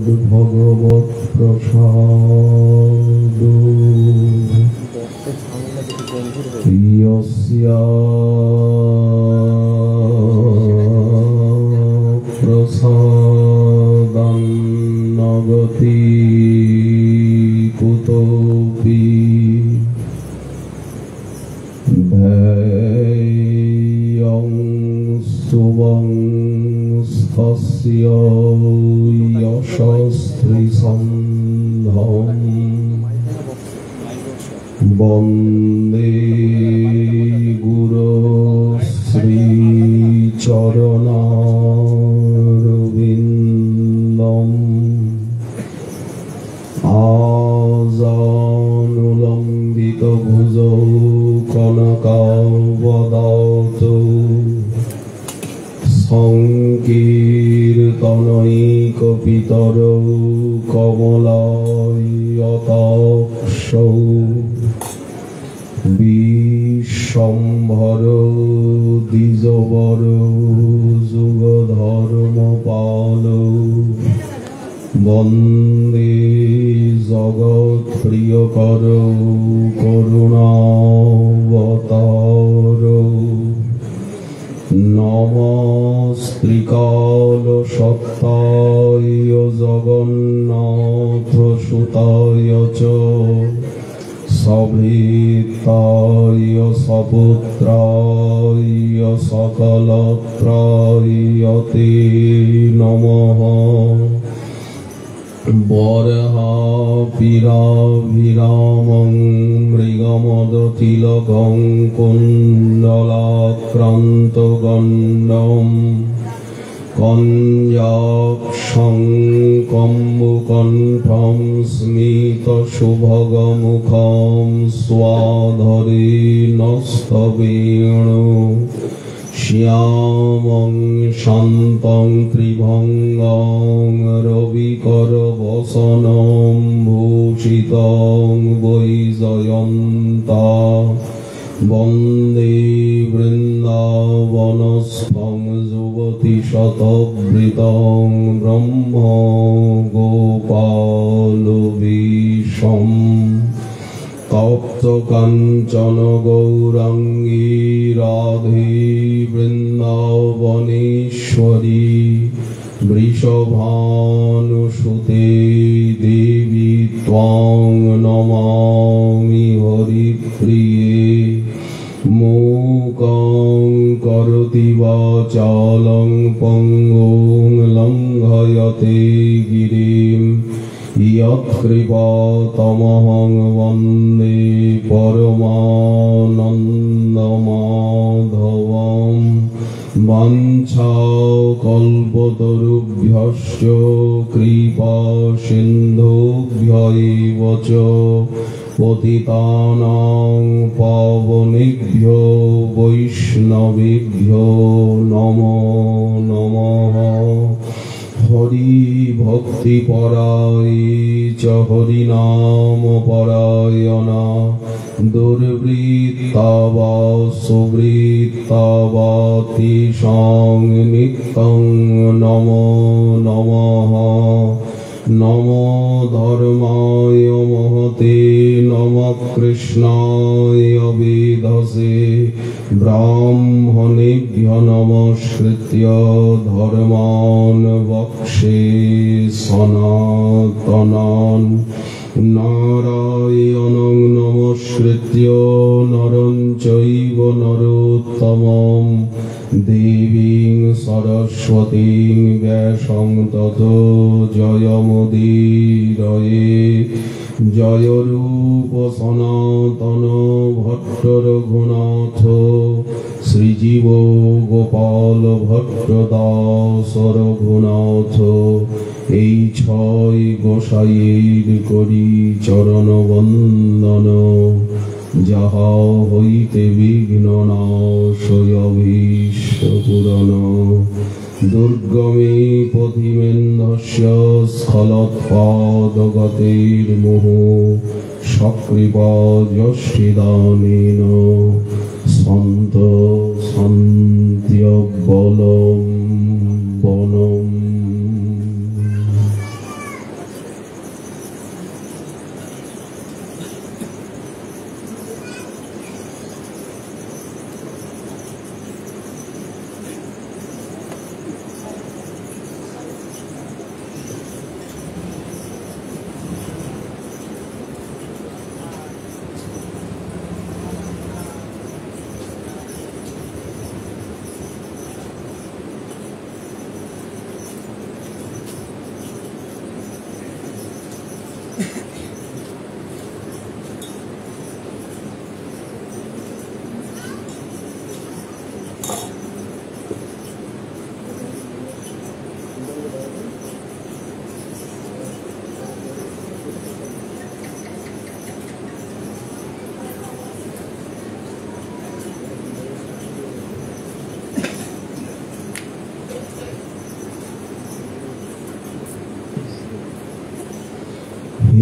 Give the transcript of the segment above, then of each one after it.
ভগবৎ প্রসাদ ইয়স্যা প্রসাদান্নগতি কুতোপি ভেয়ং শুভং স্থস্য যশস্ত্রীসন্ধং বন্দে গুরো শ্রীচরণারবিন্দম আজানুলম্বিত ভুজৌ কনকাবদাতৌ সংকীর্তনৈকপিতরৌ কমলায়তাক্ষৌ বিশ্বম্ভরৌ দ্বিজবরৌ যুগধর্মপালৌ বন্দে জগৎপ্রিয়করৌ করুণাবতারৌ নমস্ত্রিকালসত্তায় জগন্নাথসুতায় চ সভৃতায় সপুত্রায় সকলত্রায় তে নমঃ বরহাপিরাভিরামং মৃগমদতিলকং কুণ্ডলাক্রান্তগণ্ডম কঞ্জাক্ষং কম্বুকণ্ঠং স্মিতশুভগমুখং স্বাধরেণস্তবেণু শ্যামং শান্तं ত্রিভঙ্গং রবিকরবসनं ভূষিतं বৈজয়ন্তা বন্দে বৃন্দাবনস্থং যুবতীশতবৃতং ব্রহ্ম গোপালবিশম তপ্ত কাঞ্চন গৌরাঙ্গী রাধে বৃন্দাবনেশ্বরী বৃষভানুসুতে দেবী ত্বাং নমামি হরিপ্রিয়ে মূকং করোতি বাচালং পঙ্গুং লঙ্ঘয়তে গিরিম यत्कृपातमहं वन्दे परमानन्दमाधवं वाञ्छाकल्पतरुभ्यश्च कृपासिन्धुभ्य एव च पतितानां पावनेभ्यो वैष्णवेभ्यो नमो नमः हरि भक्ति पराय च हरिनाम परायणा दुर्वृत्ता वा सुवृत्ता वा तेषां नित्यं नमो नमः नमो धर्माय महते नमः कृष्णाय वेधसे ब्राह्मणेभ्यो नमस्कृत्य धर्मान् वक्षे सनातनान् नारायणं नमस्कृत्य नरं चैव नरोत्तमं देवीं सरस्वतीं व्यासं ततो जयमुदीरये जय रूप सनातन भट्ट रघुनाथ श्रीजीव गोपाल भट्ट दास रघुनाथ এই ছয় গোসাইয়ের করি চরণ বন্দন যাহা হইতে বিঘ্ন নাশয় অভীষ্ট পূরণ দুর্গমে পথিমেন্ধস্য স্খলৎপাদগতির্মুহ সকৃপা যষ্টিদানেন সন্ত সন্ত্যবলম্বনম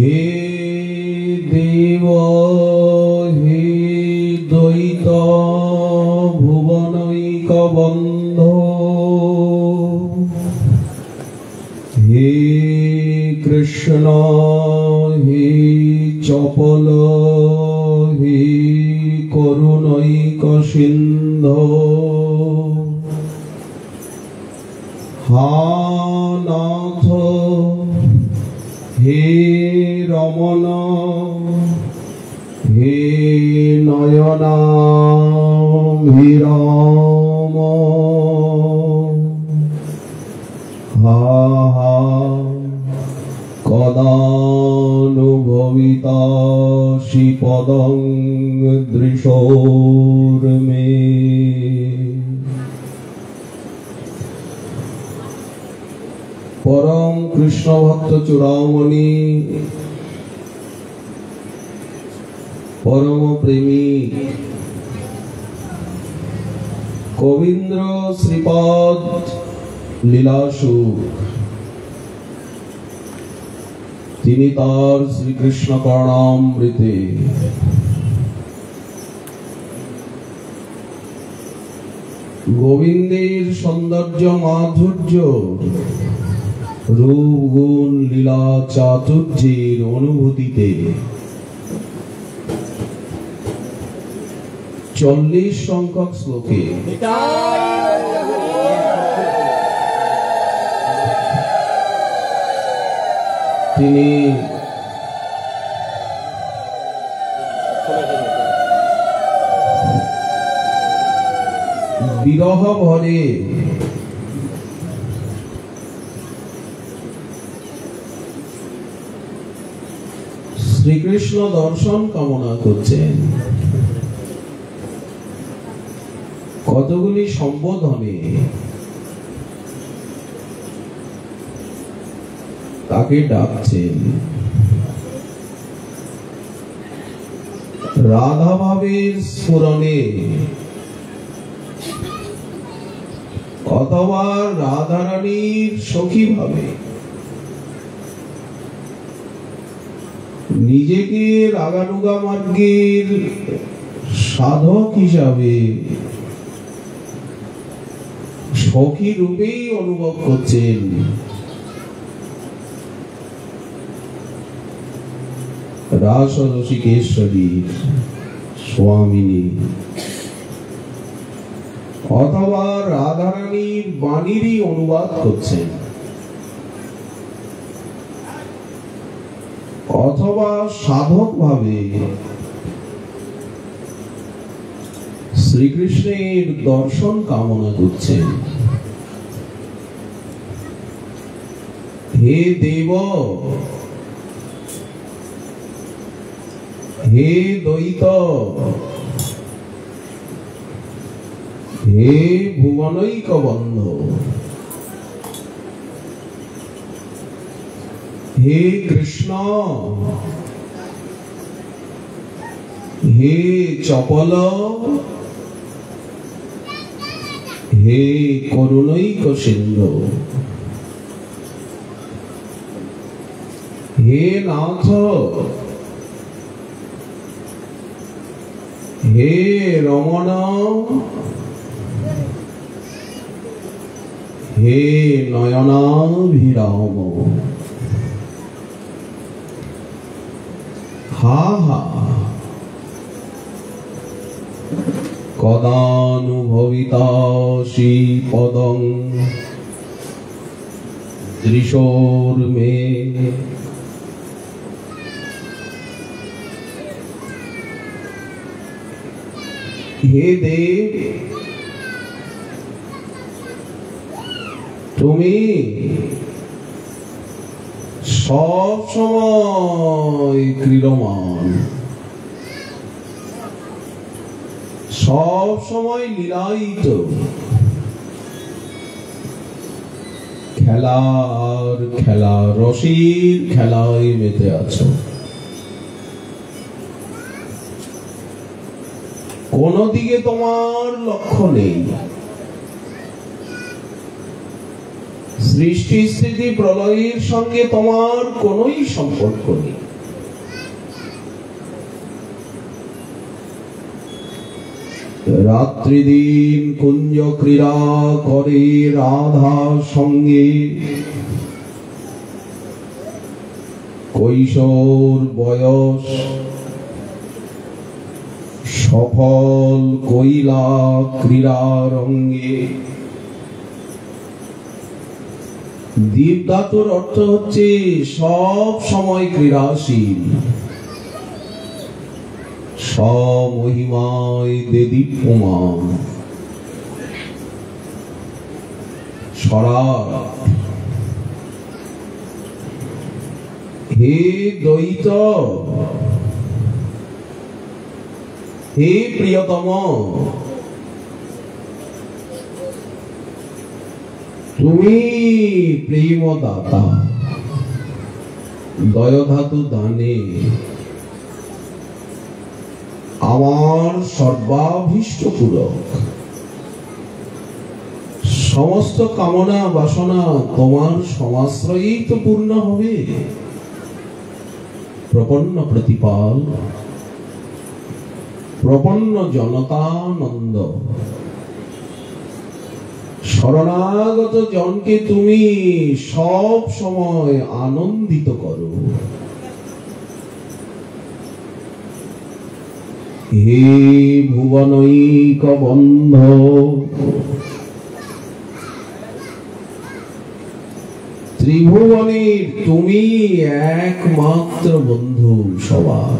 হে দেব হে দ্বৈত ভুবনৈক বন্ধ, হে কৃষ্ণ হে চপল হে করুণৈক সিন্ধু, হা নাথ হে রমণ হে নয়নাভিরাম, হা হা কদানুভবিতাসি পদং দৃশোর্মে। পরম কৃষ্ণ ভক্ত চূড়ামণি পরম প্রেমী গোবিন্দ শ্রীপাদ লীলাসুখ, তিনি তার শ্রীকৃষ্ণ কর্ণামৃতে গোবিন্দের সৌন্দর্য মাধুর্য রূপ গুণ লীলা চাতুর্যের অনুভূতিতে 40 সংখ্যক শ্লোকে তিনি বিরহ ভরে শ্রীকৃষ্ণ দর্শন কামনা করছেন। কতগুলি সম্বোধনে তাকে ডাকছেন। রাধা ভাবের স্ফুরণে অথবা রাধারানীর সখী ভাবে নিজেকে রাগানুগা মার্গের সাধক হিসাবে সখী রূপেই অনুভব করছেন। রাস রসিকেশ্বরীর স্বামিনী অথবা রাধারানীর বাণীরই অনুবাদ করছেন, অথবা সাধক ভাবে শ্রীকৃষ্ণের দর্শন কামনা করছেন। হে দেব হে দ্বৈত হে ভুবনৈক বন্ধ, হে কৃষ্ণ হে চপল হে করুণৈক সিন্ধু, হে নাথ হে রমণ হে নয়নাভিরাম, হা হা কদানুভবিতাসি পদং দৃশোর্মে। হে দেব, তুমি সব সময় ক্রীড়মান, সব সময় লীলায়িত, খেলার খেলা রসির খেলায় মেতে আছো। কোন দিকে তোমার লক্ষ্য নেই। সৃষ্টি স্থিতি প্রলয়ের সঙ্গে তোমার কোনই সম্পর্ক নেই। রাত্রি দিন কুঞ্জ ক্রীড়া করে রাধার সঙ্গে, কৈশোর বয়স সফল কইলা ক্রীড়া রঙ্গে। দীপ ধাতুর অর্থ হচ্ছে সব সময় ক্রীড়াশীল, সমহিমায় দেদীপ্যমান, সরাট। হে দ্বৈত, হে প্রিয়তম, তুমি প্রেমদাতা, দয়ধাতু দানে আমার সর্বাভীষ্ট পূরক। সমস্ত কামনা বাসনা তোমার সমাশ্রয়েই তো পূর্ণ হবে। প্রপন্ন প্রতিপাল, প্রপন্ন জনতানন্দ, শরণাগত জনকে তুমি সব সময় আনন্দিত করো। হে ভুবনৈক বন্ধ, ত্রিভুবনের তুমি একমাত্র বন্ধু সবার।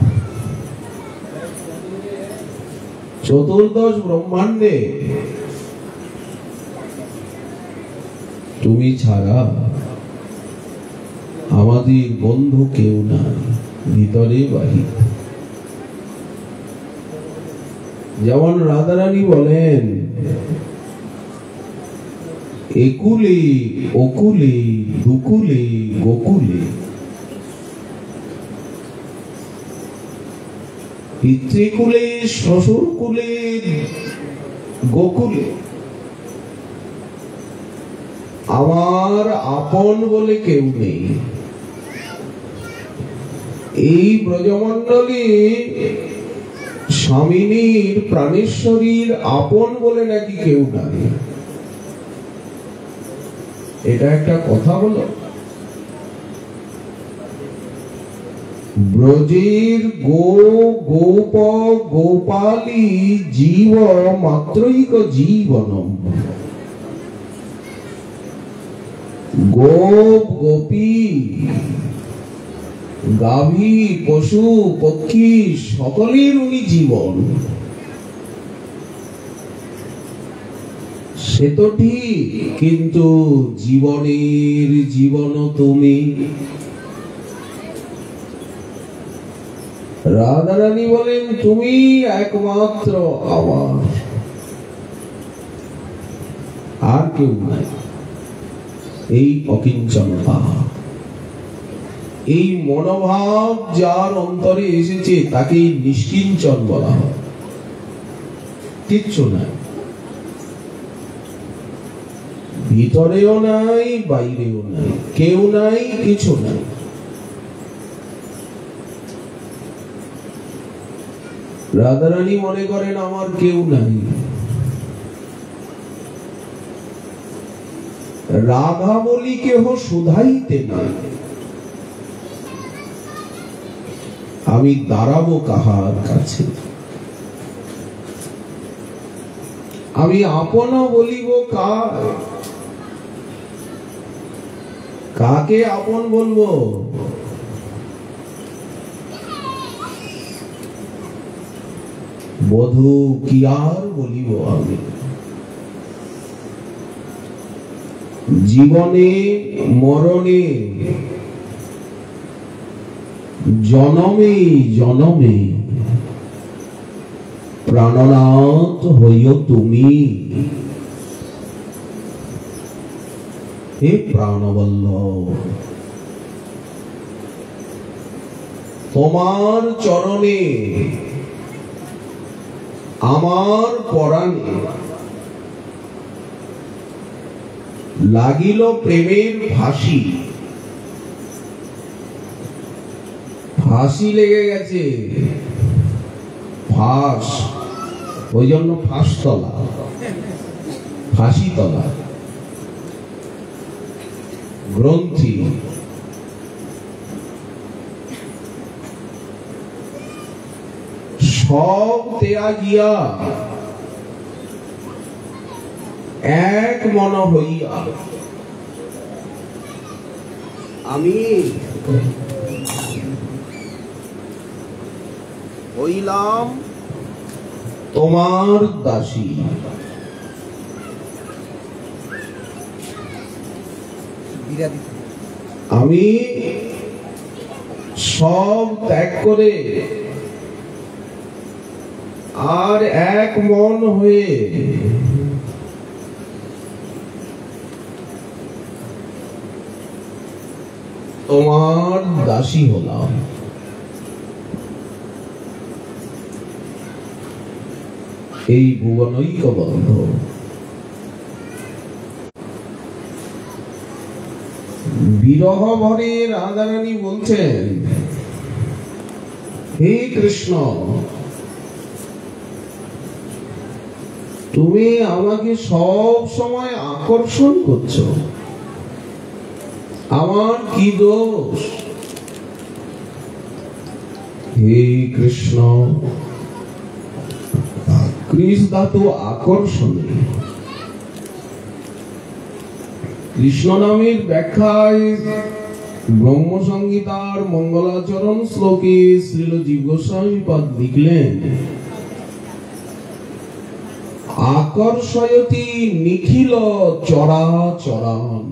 চতুর্দশ ব্রহ্মাণ্ডে তুমি ছাড়া আমাদের বন্ধু কেউ নাই, ভিতরে বাহিরে। যেমন রাধারানী বলেন, একুলে ওকুলে দুকুলে গোকুলে, পিতৃকুলে শ্বশুরকুলে গোকুলে, আমার আপন বলে কেউ নেই। এই ব্রজমণ্ডলী স্বামিনীর প্রাণেশ্বরীর আপন বলে নাকি কেউ নাই। এটা একটা কথা বলো। ব্রজের গো গোপ গোপালী জীব মাত্রৈক জীবনম, গোপ গোপী গাভী পশু পক্ষী সকলের উনি জীবন। সে তো ঠিক, কিন্তু জীবনের জীবন তুমি। রাধারানী বলেন, তুমি একমাত্র আমার, আর কেউ নাই। এই অকিঞ্চনতা, এই মনোভাব যার অন্তরে এসেছে তাকে নিষ্কিঞ্চন বলা হয়। কিচ্ছু নাই, ভিতরেও নাই বাইরেও নাই, কেউ নাই কিছু নাই। রাধারানী মনে করেন আমার কেউ নাই। রাধা বলি কেহ শুধাইতে নাই, আমি দাঁড়াবো কাহার কাছে। আমি আপন বলিব কার, কাকে আপন বলবো? বধূ কি আর বলিব আমি। জীবনে মরণে জনমে জনমে প্রাণনাথ হইও তুমি। হে প্রাণবল্লভ, তোমার চরণে আমার পরাণে লাগিল প্রেমের ফাঁসি। ফাঁসি লেগে গেছে, ফাঁস ওই জন্য ফাঁসতলা, ফাঁসিতলা, গ্রন্থি, সব ত্যাগিয়া এক মন হইয়া আমি হইলাম তোমার দাসী। আমি সব ত্যাগ করে আর এক মন হয়ে তোমার দাসী হলাম। এই ভুবনৈক বন্ধ বিরহ ভরে রাধারানী বলছেন, হে কৃষ্ণ, তুমি আমাকে সব সময় আকর্ষণ করছো, আমার কি দোষ? হে কৃষ্ণ, কৃষ ধাতু আকর্ষণে। কৃষ্ণ নামের ব্যাখ্যায় ব্রহ্মসংহিতার মঙ্গলাচরণ শ্লোকে শ্রীল জীব গোস্বামীপাদ লিখলেন, আকর্ষয়তি নিখিল চরাচরান।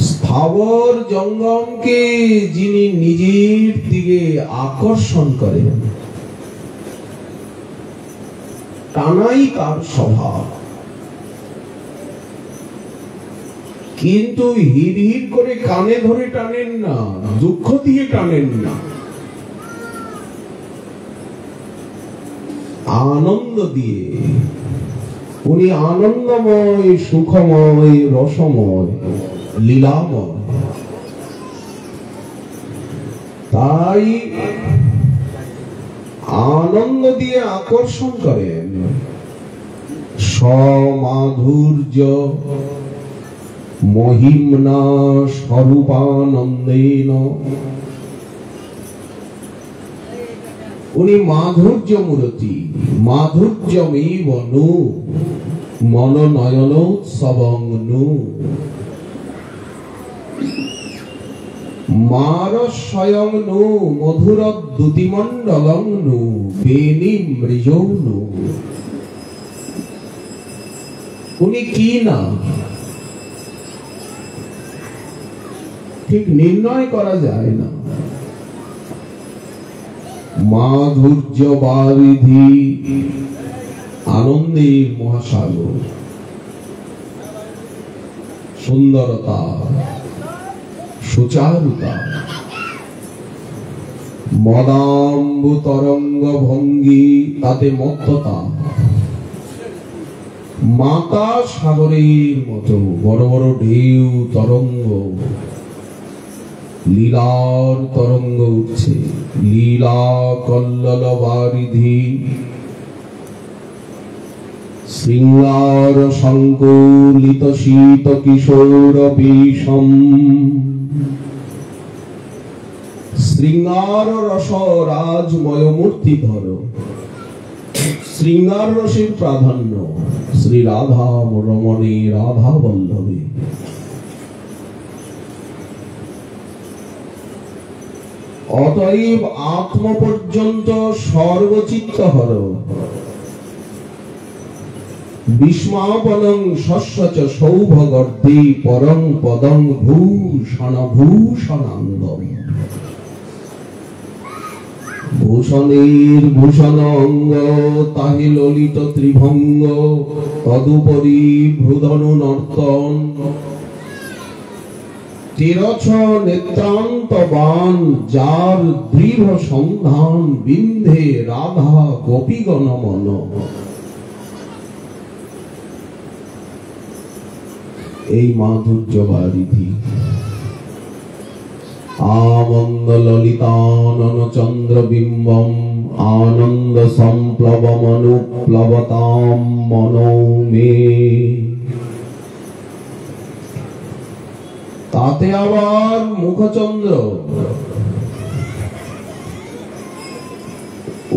স্থাবর জঙ্গমকে যিনি নিজের দিকে আকর্ষণ করেন, টানাই তার স্বভাব। কিন্তু হিড় হিড় করে কানে ধরে টানেন না, দুঃখ দিয়ে টানেন না, আনন্দ দিয়ে। উনি আনন্দময়, সুখময়, রসময়, লীলাময়। তাই আনন্দ দিয়ে আকর্ষণ করেন। সমাধুর্য মহিম্না স্বরূপানন্দেন। উনি মাধুর্য মূর্তি, মাধুর্যমেব নু মনোনয়নোৎসবং নু। মার স্বয়ং নু মধুরদ্যুতিমণ্ডলং নু বেনি মৃজৌ নু। উনি কি না ঠিক নির্ণয় করা যায় না। মাধুর্য বারিধি, আনন্দের মহাসাগর, সুন্দরতা, সুচারুতা, মদাম্বু তরঙ্গ ভঙ্গি, তাতে মত্ততা। মাতা সাগরের মতো বড় বড় ঢেউ তরঙ্গ, লীলার তরঙ্গ উঠছে। লীলা কল্লল বারিধি, শৃঙ্গার সংকুলিত শীত কিশোর বিষম। শৃঙ্গার রস রাজময় মূর্তি ধর। শৃঙ্গার রসের প্রাধান্য শ্রী রাধা রমণী, রাধা বল্লভী। অতএব আত্ম পর্যন্ত সর্বচিত্ত হর। বিস্মাপনং শস্যচ সৌভগর্দে পরং পদং ভূষণ ভূষণাঙ্গম। ভূষণের ভূষণ অঙ্গ, তাহে ললিত ত্রিভঙ্গ। তদুপরি ভ্রুধনু নর্তন, তেরছ নেত্রান্ত বান। যার দৃঢ় সন্ধান বিন্ধে রাধা গোপীগণ মন। এই মাধুর্য বারিধি। আমন্দ ললিতানন চন্দ্র বিম্বম আনন্দ সম্প্লবমনুপ্লবতাম মনো মে। তাতে আবার মুখচন্দ্র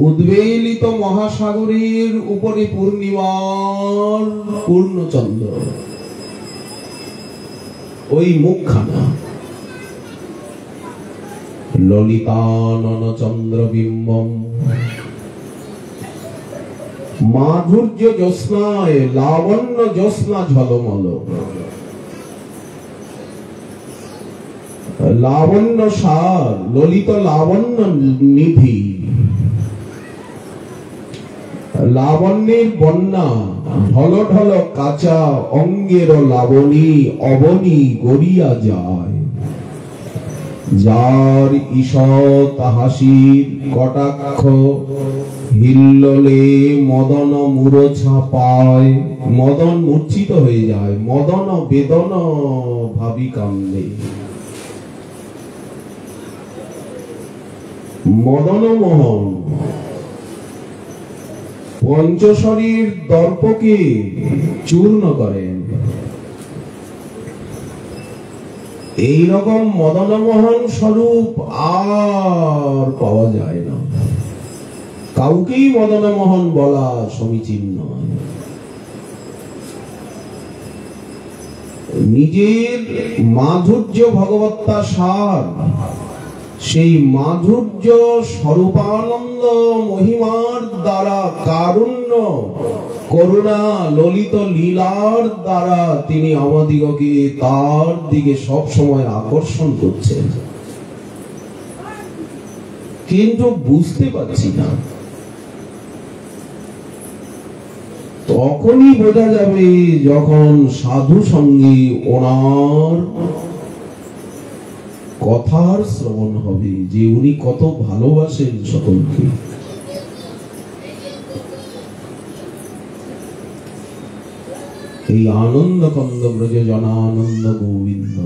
উদ্বেলিত মহাসাগরের উপরে পূর্ণিমার পূর্ণচন্দ্র, ওই মুখখানা ললিতানন চন্দ্রবিম্বম মাধুর্য জ্যোৎস্নায় লাবণ্য জ্যোৎস্না ঝলমল, লাবণ্য সার ললিত লাবণ্য নিধি, লাবণ্যের বন্যা ঢল ঢল কাঁচা অঙ্গের লাবণী অবনী গড়িয়া যায়। যার ঈষৎ হাসির কটাক্ষ হিল্লোলে মদন মূর্ছা পায়, মদন মূর্ছিত হয়ে যায়, মদন বেদন ভাবি কান্দে। মদন মোহন পঞ্চশরীর দর্পকে চূর্ণ করেন। এই রকম মদনমোহন স্বরূপ আর পাওয়া যায় না, কাউকেই মদনমোহন বলা সমীচীন নয়। নিজের মাধুর্য ভগবত্তা সার, সেই মাধুর্য স্বরূপানন্দ মহিমার দ্বারা কারুণ্য করুণা ললিত লীলার দ্বারা তিনি আমাদিগকে তার দিকে সব সময় আকর্ষণ করছেন, কিন্তু বুঝতে পারছি না। তখনই বোঝা যাবে যখন সাধু সঙ্গী ওনার কথার শ্রবণ হবে, যে উনি কত ভালোবাসেন সকলকে। এই আনন্দ কন্দ ব্রজ জনানন্দ গোবিন্দ,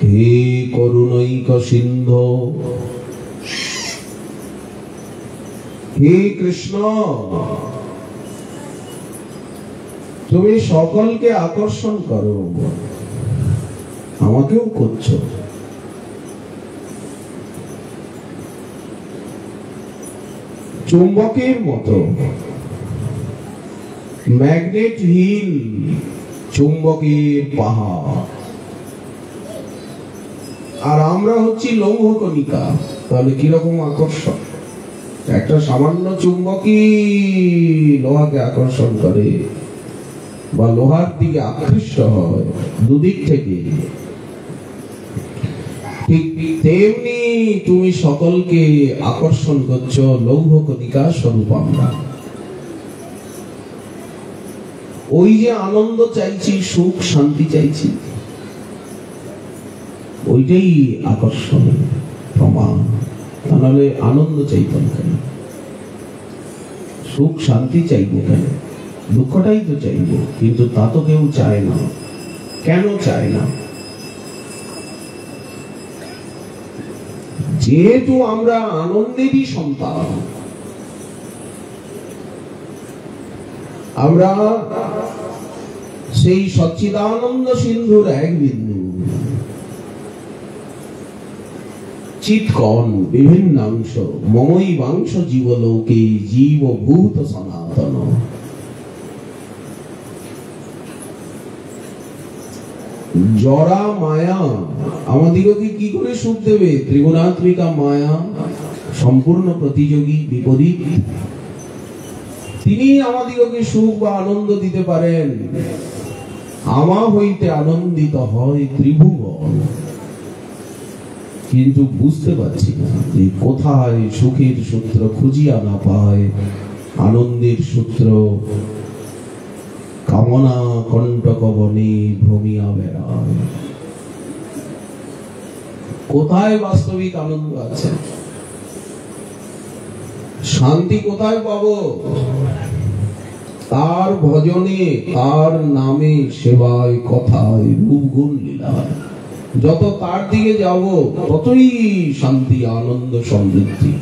হে করুণৈক সিন্ধু, হে কৃষ্ণ, তুমি সকলকে আকর্ষণ করো, আমাকেও করছো। চুম্বকের মতো ম্যাগনেটহীন চুম্বকের পাহাড়, আর আমরা হচ্ছি লৌহকণিকা। তাহলে কিরকম আকর্ষণ! একটা সামান্য চুম্বকই লোহাকে আকর্ষণ করে বা লোহার দিকে আকৃষ্ট হয় দুদিক থেকে, ঠিক তেমনি তুমি সকলকে আকর্ষণ করছো লৌহকণিকা স্বরূপ। আমরা ওই যে আনন্দ চাইছি, সুখ শান্তি চাইছি, ওইটাই আকর্ষণ প্রমাণ। তাহলে আনন্দ চাইতাম কেন, সুখ শান্তি চাইবো কেন? দুঃখটাই তো চাইবো, কিন্তু তা তো কেউ চায় না। কেন চায় না? যেহেতু আমরা আনন্দেরই সন্তান, আমরা সেই সচ্চিদানন্দ সিন্ধুর এক বিন্দু, চিৎকণ বিভিন্নাংশ মমৈবাংশ জীবলোকে জীবভূত সনাতন। জরা মায়া আমাদিগকে কি করে সুখ দেবে? ত্রিগুণাত্মিকা মায়া, সম্পূর্ণ প্রতিযোগী বিপরীত। তিনি আমাদিগকে সুখ বা আনন্দ দিতে পারেন। আমা হইতে আনন্দিত হয় ত্রিভুবন, কিন্তু বুঝতে পারছি না যে কোথায় সুখের সূত্র খুঁজিয়া না পায়, আনন্দের সূত্র কামনা কণ্টক বনে ভ্রমিয়া বেড়ায়। কোথায় বাস্তবিক আনন্দ আছে? শান্তি কোথায় পাবো? তার ভজনে, তার নামে, সেবায়, কথায়, রূপ গুণ লীলায়। যত তার দিকে যাব ততই শান্তি, আনন্দ, সমৃদ্ধি।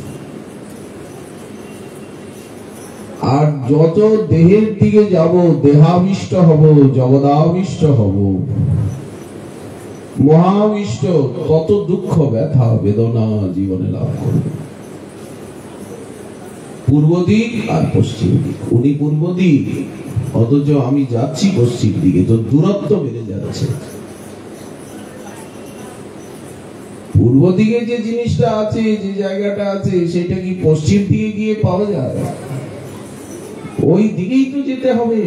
আর যত দেহের দিকে যাব, দেহাবিষ্ট হব, জগদাবিষ্ট হব, মহাবিষ্ট, তত দুঃখ, ব্যথা, বেদনা জীবনে লাভ করবে। পূর্ব দিক আর পশ্চিম দিক। উনি পূর্ব দিক, অথচ আমি যাচ্ছি পশ্চিম দিকে, তো দূরত্ব বেড়ে যাচ্ছে। পূর্ব দিকে যে জিনিসটা আছে, যে জায়গাটা আছে, সেটা কি পশ্চিম দিকে গিয়ে পাওয়া যায়? ওই দিকেই তো যেতে হবে।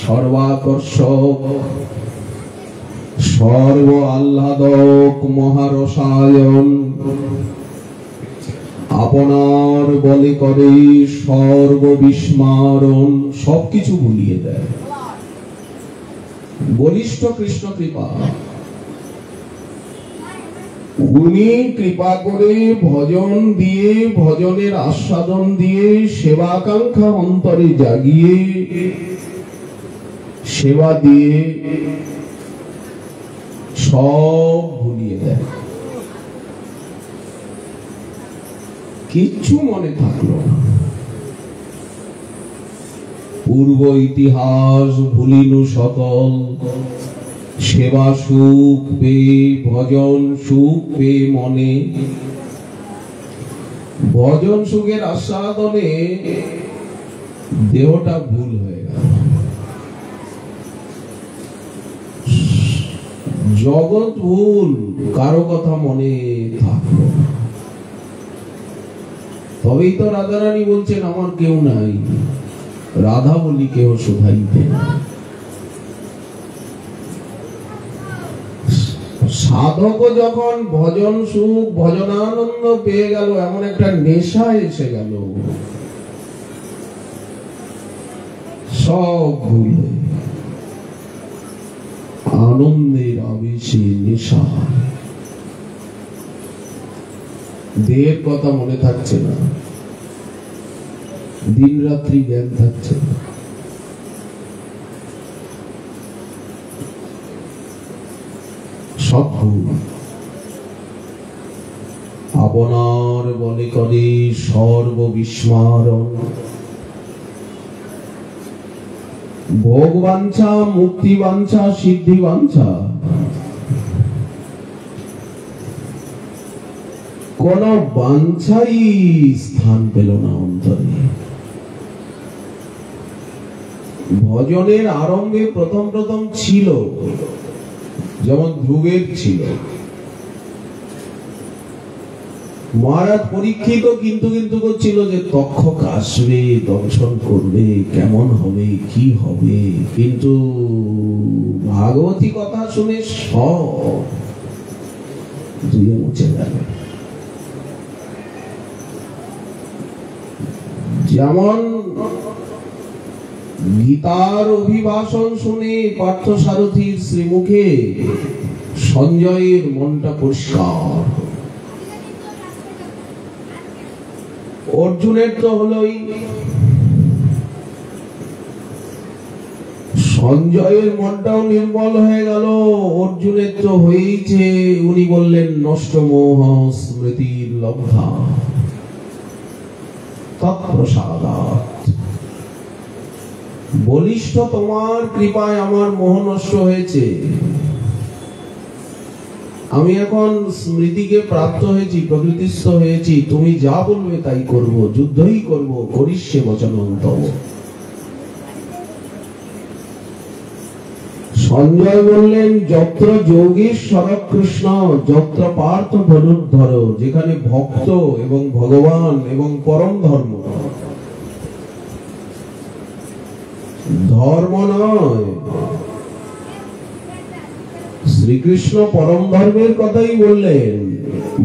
সর্বাকর্ষক, সর্ব আহ্লাদক, মহারসায়ন, আপনার বলে করে সর্ববিস্মারণ, সবকিছু ভুলিয়ে দেয়। বলিষ্ঠ কৃষ্ণ কৃপা। উনি কৃপা করে ভজন দিয়ে, ভজনের আস্বাদন দিয়ে, সেবাকাঙ্ক্ষা অন্তরে জাগিয়ে, সেবা দিয়ে সব ভুলিয়ে দেয়। কিচ্ছু মনে থাকলো না। পূর্ব ইতিহাস ভুলিনু সকল, সেবা সুখ পেয়ে, ভজন সুখ পেয়ে মনে। ভজন সুখের আস্বাদনে দেহটা ভুল হয়ে গেল। জগৎ ভুল, কারো কথা মনে থাকলো। তবেই তো রাধারানী বলছেন আমার কেউ নাই, রাধা বলি কেউ শোধাইতে। সাধক যখন ভজন সুখ, ভজনানন্দ পেয়ে গেল, এমন একটা নেশা এসে গেল, সব ভুল হয়ে আনন্দের আবেশে নেশা। দেহের কথা মনে থাকছে না, দিন রাত্রি জ্ঞান থাকছে না। সব ভুল। আপনার বলে করে সর্ববিস্মারণ, ভোগ বাঞ্ছা, মুক্তি বাঞ্ছা, সিদ্ধি বাঞ্ছা, কোন বাঞ্ছাই স্থান পেল না অন্তরে। ভজনের আরম্ভে প্রথম প্রথম ছিল, যেমন ধ্রুবের ছিল। মহারাজ পরীক্ষিত কিন্তু কিন্তু করছিল যে তক্ষক আসবে, দর্শন করবে, কেমন হবে, কি হবে, কিন্তু ভাগবতী কথা শুনে সব ধুয়ে মুছে গেল। যেমন গীতার অভিভাষণ শুনে পার্থসারথীর শ্রীমুখে সঞ্জয়ের মনটা পরিষ্কার, অর্জুনের তো হলোই। সঞ্জয়ের মনটাও নির্মল হয়ে গেল, অর্জুনের তো হয়েছে। উনি বললেন নষ্ট মোহ স্মৃতির লব্ধা তৎপ্রসাদাৎ। বলিষ্ঠ তোমার কৃপায় আমার মোহ নষ্ট হয়েছে, আমি এখন স্মৃতিকে প্রাপ্ত হয়েছি, প্রকৃতিস্থ হয়েছি। তুমি যা বলবে তাই করব, যুদ্ধই করব, করিষ্যে বচনং তব। সঞ্জয় বললেন যত্র যোগেশ্বর কৃষ্ণ যত্র পার্থ ধনুর্ধর, যেখানে ভক্ত এবং ভগবান এবং পরম ধর্ম, ধর্ম নয়। শ্রীকৃষ্ণ পরম ধর্মের কথাই বললেন,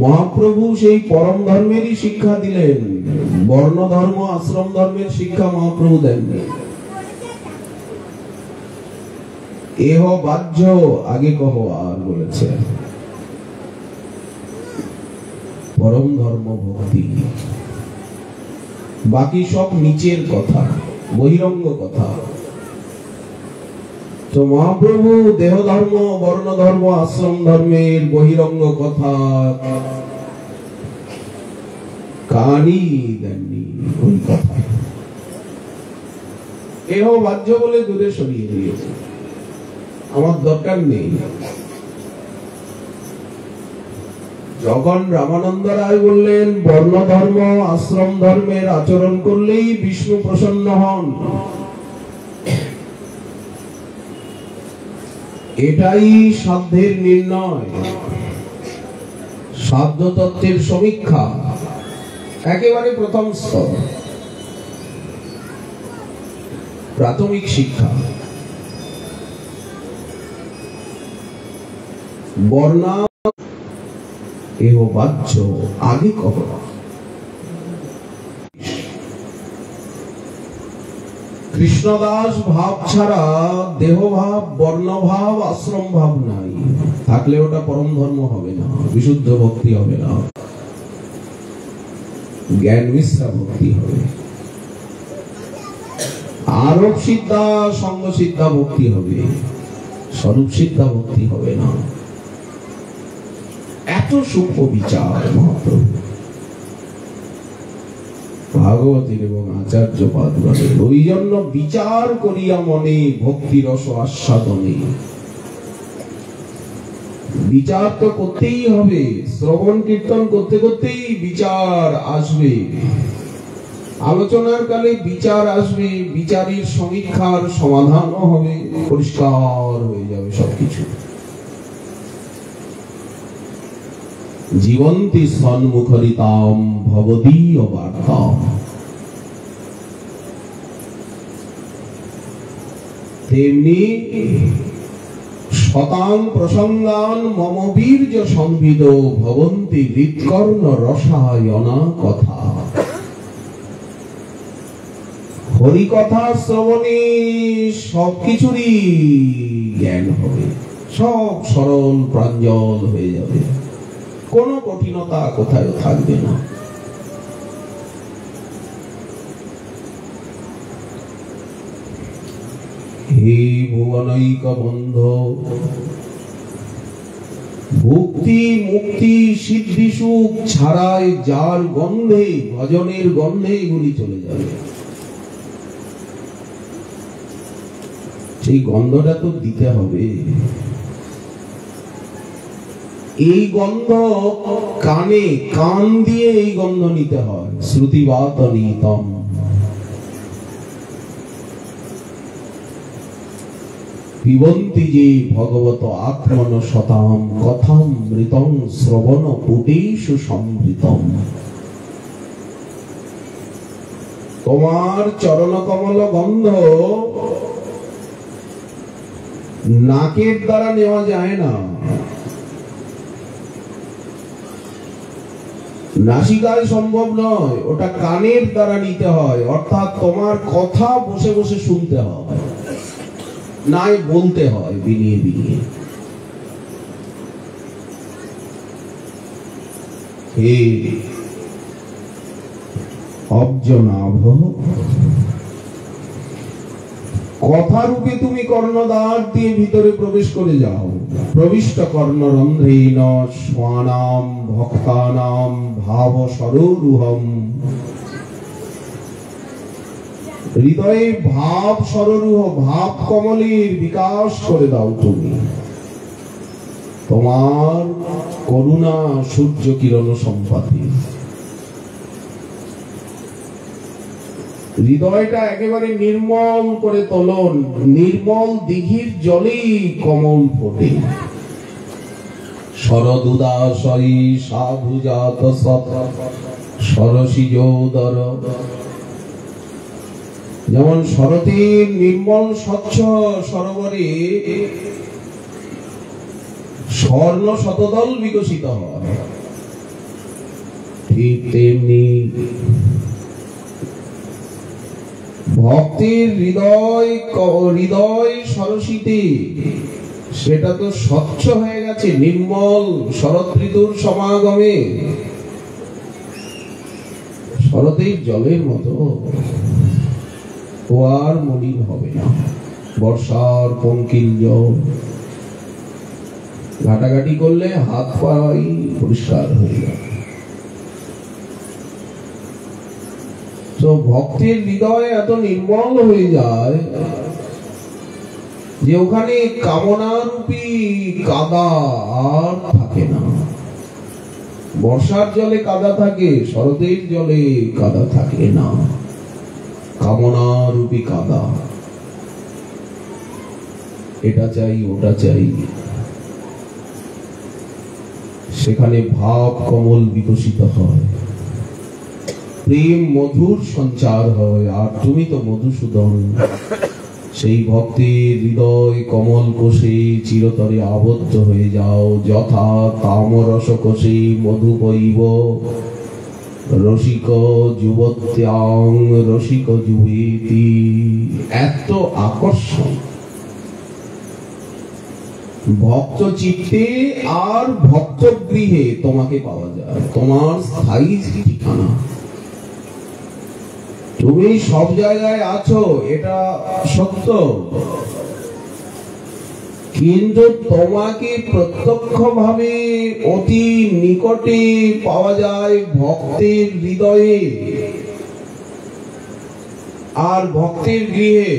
মহাপ্রভু সেই পরম ধর্মেরই শিক্ষা দিলেন। বর্ণ ধর্ম, আশ্রম ধর্মের শিক্ষা মহাপ্রভু দেননি। এহ বাহ্য আগে কহ আর বলেছে, পরম ধর্ম ভক্তি, বাকি সব নিচের কথা, বহিরঙ্গ কথা। তো মহাপ্রভু দেহ ধর্ম, বর্ণ ধর্ম, আশ্রম ধর্মের বহিরঙ্গ কথা কানই দেননি। ওই কথা এহ বাহ্য বলে দূরে সরিয়ে দিয়েছে, আমার দরকার নেই। যখন রামানন্দ রায় বললেন বর্ণ ধর্ম, আশ্রম ধর্মের আচরণ করলেই বিষ্ণু প্রসন্ন হন, এটাই সাধ্যের নির্ণয়, সাধ্য তত্ত্বের সমীক্ষা, একেবারে প্রথম স্তর, প্রাথমিক শিক্ষা। বর্ণা এহ বাহ্য আগে কখন? কৃষ্ণদাস ভাব ছাড়া দেহ ভাব, বর্ণ ভাব, আশ্রম ভাব নাই। থাকলে ওটা পরম ধর্ম হবে না, বিশুদ্ধ ভক্তি হবে না, জ্ঞান মিশ্রা ভক্তি হবে, আরোপ সিদ্ধা সঙ্গ সিদ্ধা ভক্তি হবে, স্বরূপ সিদ্ধা ভক্তি হবে না। এত সূক্ষ্ম বিচার মহাপ্রভু ভাগবতীর এবং আচার্য পাদগণের। ওই জন্য বিচার করিয়া মনে ভক্তি রস আস্বাদনে, বিচার তো করতেই হবে, শ্রবণ কীর্তন করতে করতেই বিচার আসবে, আলোচনার কালে বিচার আসবে, বিচারের সমীক্ষার সমাধানও হবে, পরিষ্কার হয়ে যাবে সবকিছু। জীবন্তি সন্মুখরিতাম ভবদীয় বার্তাম। তেমনি শতাং প্রসঙ্গান মম বীর্য সংবিদ ভবন্তি হৃৎকর্ণ রসায়না কথা। হরি কথা শ্রবণে সবকিছুরই জ্ঞান হবে, সব সরল প্রাঞ্জল হয়ে যাবে, কোনো কঠিনতা কোথায় থাকবে না। হে ভুবনৈক বন্ধ, ভক্তি মুক্তি সিদ্ধি সুখ ছাড়াই যার গন্ধে, ভজনের গন্ধে এগুলি চলে যাবে, সেই গন্ধটা তো দিতে হবে। এই গন্ধ কানে, কান দিয়ে এই গন্ধ নিতে হয়। শ্রুতিবাত নিতম, পিবন্তি যে ভগবত আত্মন শতাম কথাম মৃতং শ্রবণ পুটেষু সমৃতম। তোমার চরণ কমল গন্ধ নাকের দ্বারা নেওয়া যায় না, নাসিকায় সম্ভব নয়, ওটা কানের দ্বারা নিতে হয়। অর্থাৎ তোমার কথা বসে বসে শুনতে হয়, নাই বলতে হয় বিনিয়ে বিনিয়ে। হে অব্জনাভ, কথা রূপে তুমি কর্ণদ্বার দিয়ে ভিতরে প্রবেশ করে যাও। প্রবিষ্ট কর্ণরন্ধ্রেণ স্বানাম ভক্তানাম ভাব সরোরুহম। হৃদয়ে ভাব সরোরুহ, ভাব কমলের বিকাশ করে দাও তুমি। তোমার করুণা সূর্য কিরণ সম্পাতি। হৃদয়টা একেবারে নির্মল করে তোলন, নির্মল দিঘির জলেই কমল ফোটে। শরদুদাসী সাধু জাত সত সরসিজোদর। যেমন শরতের নির্মল স্বচ্ছ সরোবরে স্বর্ণ শতদল বিকশিত হয়, ঠিক তেমনি ভক্তের হৃদয় হৃদয় সরসিতে সেটা তো স্বচ্ছ হয়ে গেছে, নির্মল শরৎ ঋতুর সমাগমে শরতের জলের মতো ও আর মলিন হবে না। বর্ষার পঙ্কিল জল ঘাটাঘাটি করলে হাত পাই পরিষ্কার হয়ে যায়। তো ভক্তের হৃদয় এত নির্মল হয়ে যায় যে ওখানে কামনারূপী কাদা আর থাকে না। বর্ষার জলে কাদা থাকে, শরতের জলে কাদা থাকে না। কামনারূপী কাদা, এটা চাই ওটা চাই, সেখানে ভাব কমল বিকশিত হয়, প্রেম মধুর সঞ্চার হয়। আর তুমি তো মধুসূদন, সেই ভক্তির হৃদয় কমল কোষে চিরতরে আবদ্ধ হয়ে যাও। যথা তামরস কোষে মধু বইব রসিক যুবত্যাং রসিক যুবেতি। এত আকর্ষণ ভক্ত চিত্তে আর ভক্ত গৃহে তোমাকে পাওয়া যায়, তোমার স্থায়ী ঠিকানা। তুমি সব জায়গায় আছো, এটা সত্য, কিন্তু তোমাকে প্রত্যক্ষভাবে অতি নিকটে পাওয়া যায় ভক্তের হৃদয়ে আর ভক্তের গৃহে।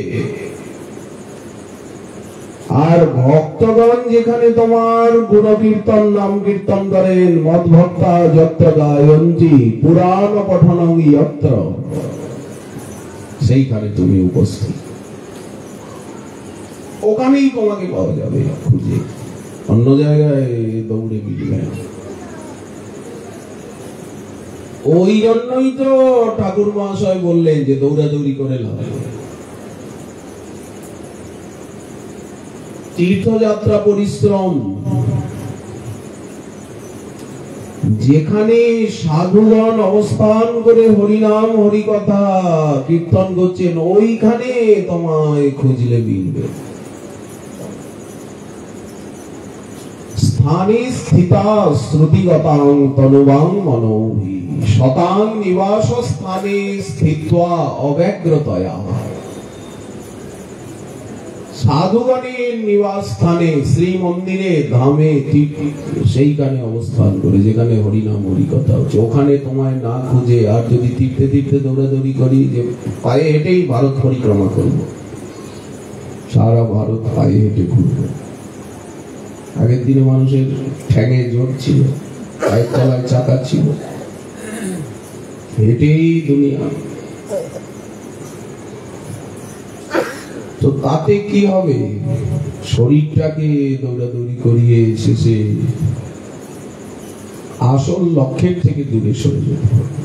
আর ভক্তগণ যেখানে তোমার গুণকীর্তন নাম কীর্তন করেন, মদ্ভক্তা যত্র গায়ন্তি পুরাণ পঠনং যত্র, সেইখানে তুমি উপস্থিত, ওখানেই তোমাকে পাওয়া যাবে খুঁজে, অন্য জায়গায় দৌড়ে মিলবে না। ওই জন্যই তো ঠাকুর মহাশয় বললেন যে দৌড়াদৌড়ি করে লাভ নেই। তীর্থযাত্রা পরিশ্রম, যেখানে সাধুগণ অবস্থান করে হরিনাম হরিকথা কীর্তন করছেন, ওইখানে তোমায় খুঁজলে মিলবে। স্থানে স্থিতা শ্রুতিগতাং তনুবাং মনোভি শতাং নিবাস স্থানে স্থিত্বা অব্যগ্রতয়া। সাধুগণের নিবাস স্থানে, শ্রী মন্দিরে, ধামে, সেইখানে অবস্থান করে যেখানে হরিনাম হরিকথা হচ্ছে, ওখানে তোমায় না খুঁজে আর যদি তীর্থে তীর্থে দৌড়াদৌড়ি করি, যে পায়ে হেঁটেই ভারত পরিক্রমা করব, সারা ভারত পায়ে হেঁটে ঘুরবো। আগের দিনে মানুষের ঠ্যাঙে জোর ছিল, পায়ের তলায় চাকা ছিল, হেঁটেই দুনিয়া। তো তাতে কি হবে? শরীরটাকে দৌড়াদৌড়ি করিয়ে শেষে আসল লক্ষ্যের থেকে দূরে সরে যেতে হবে।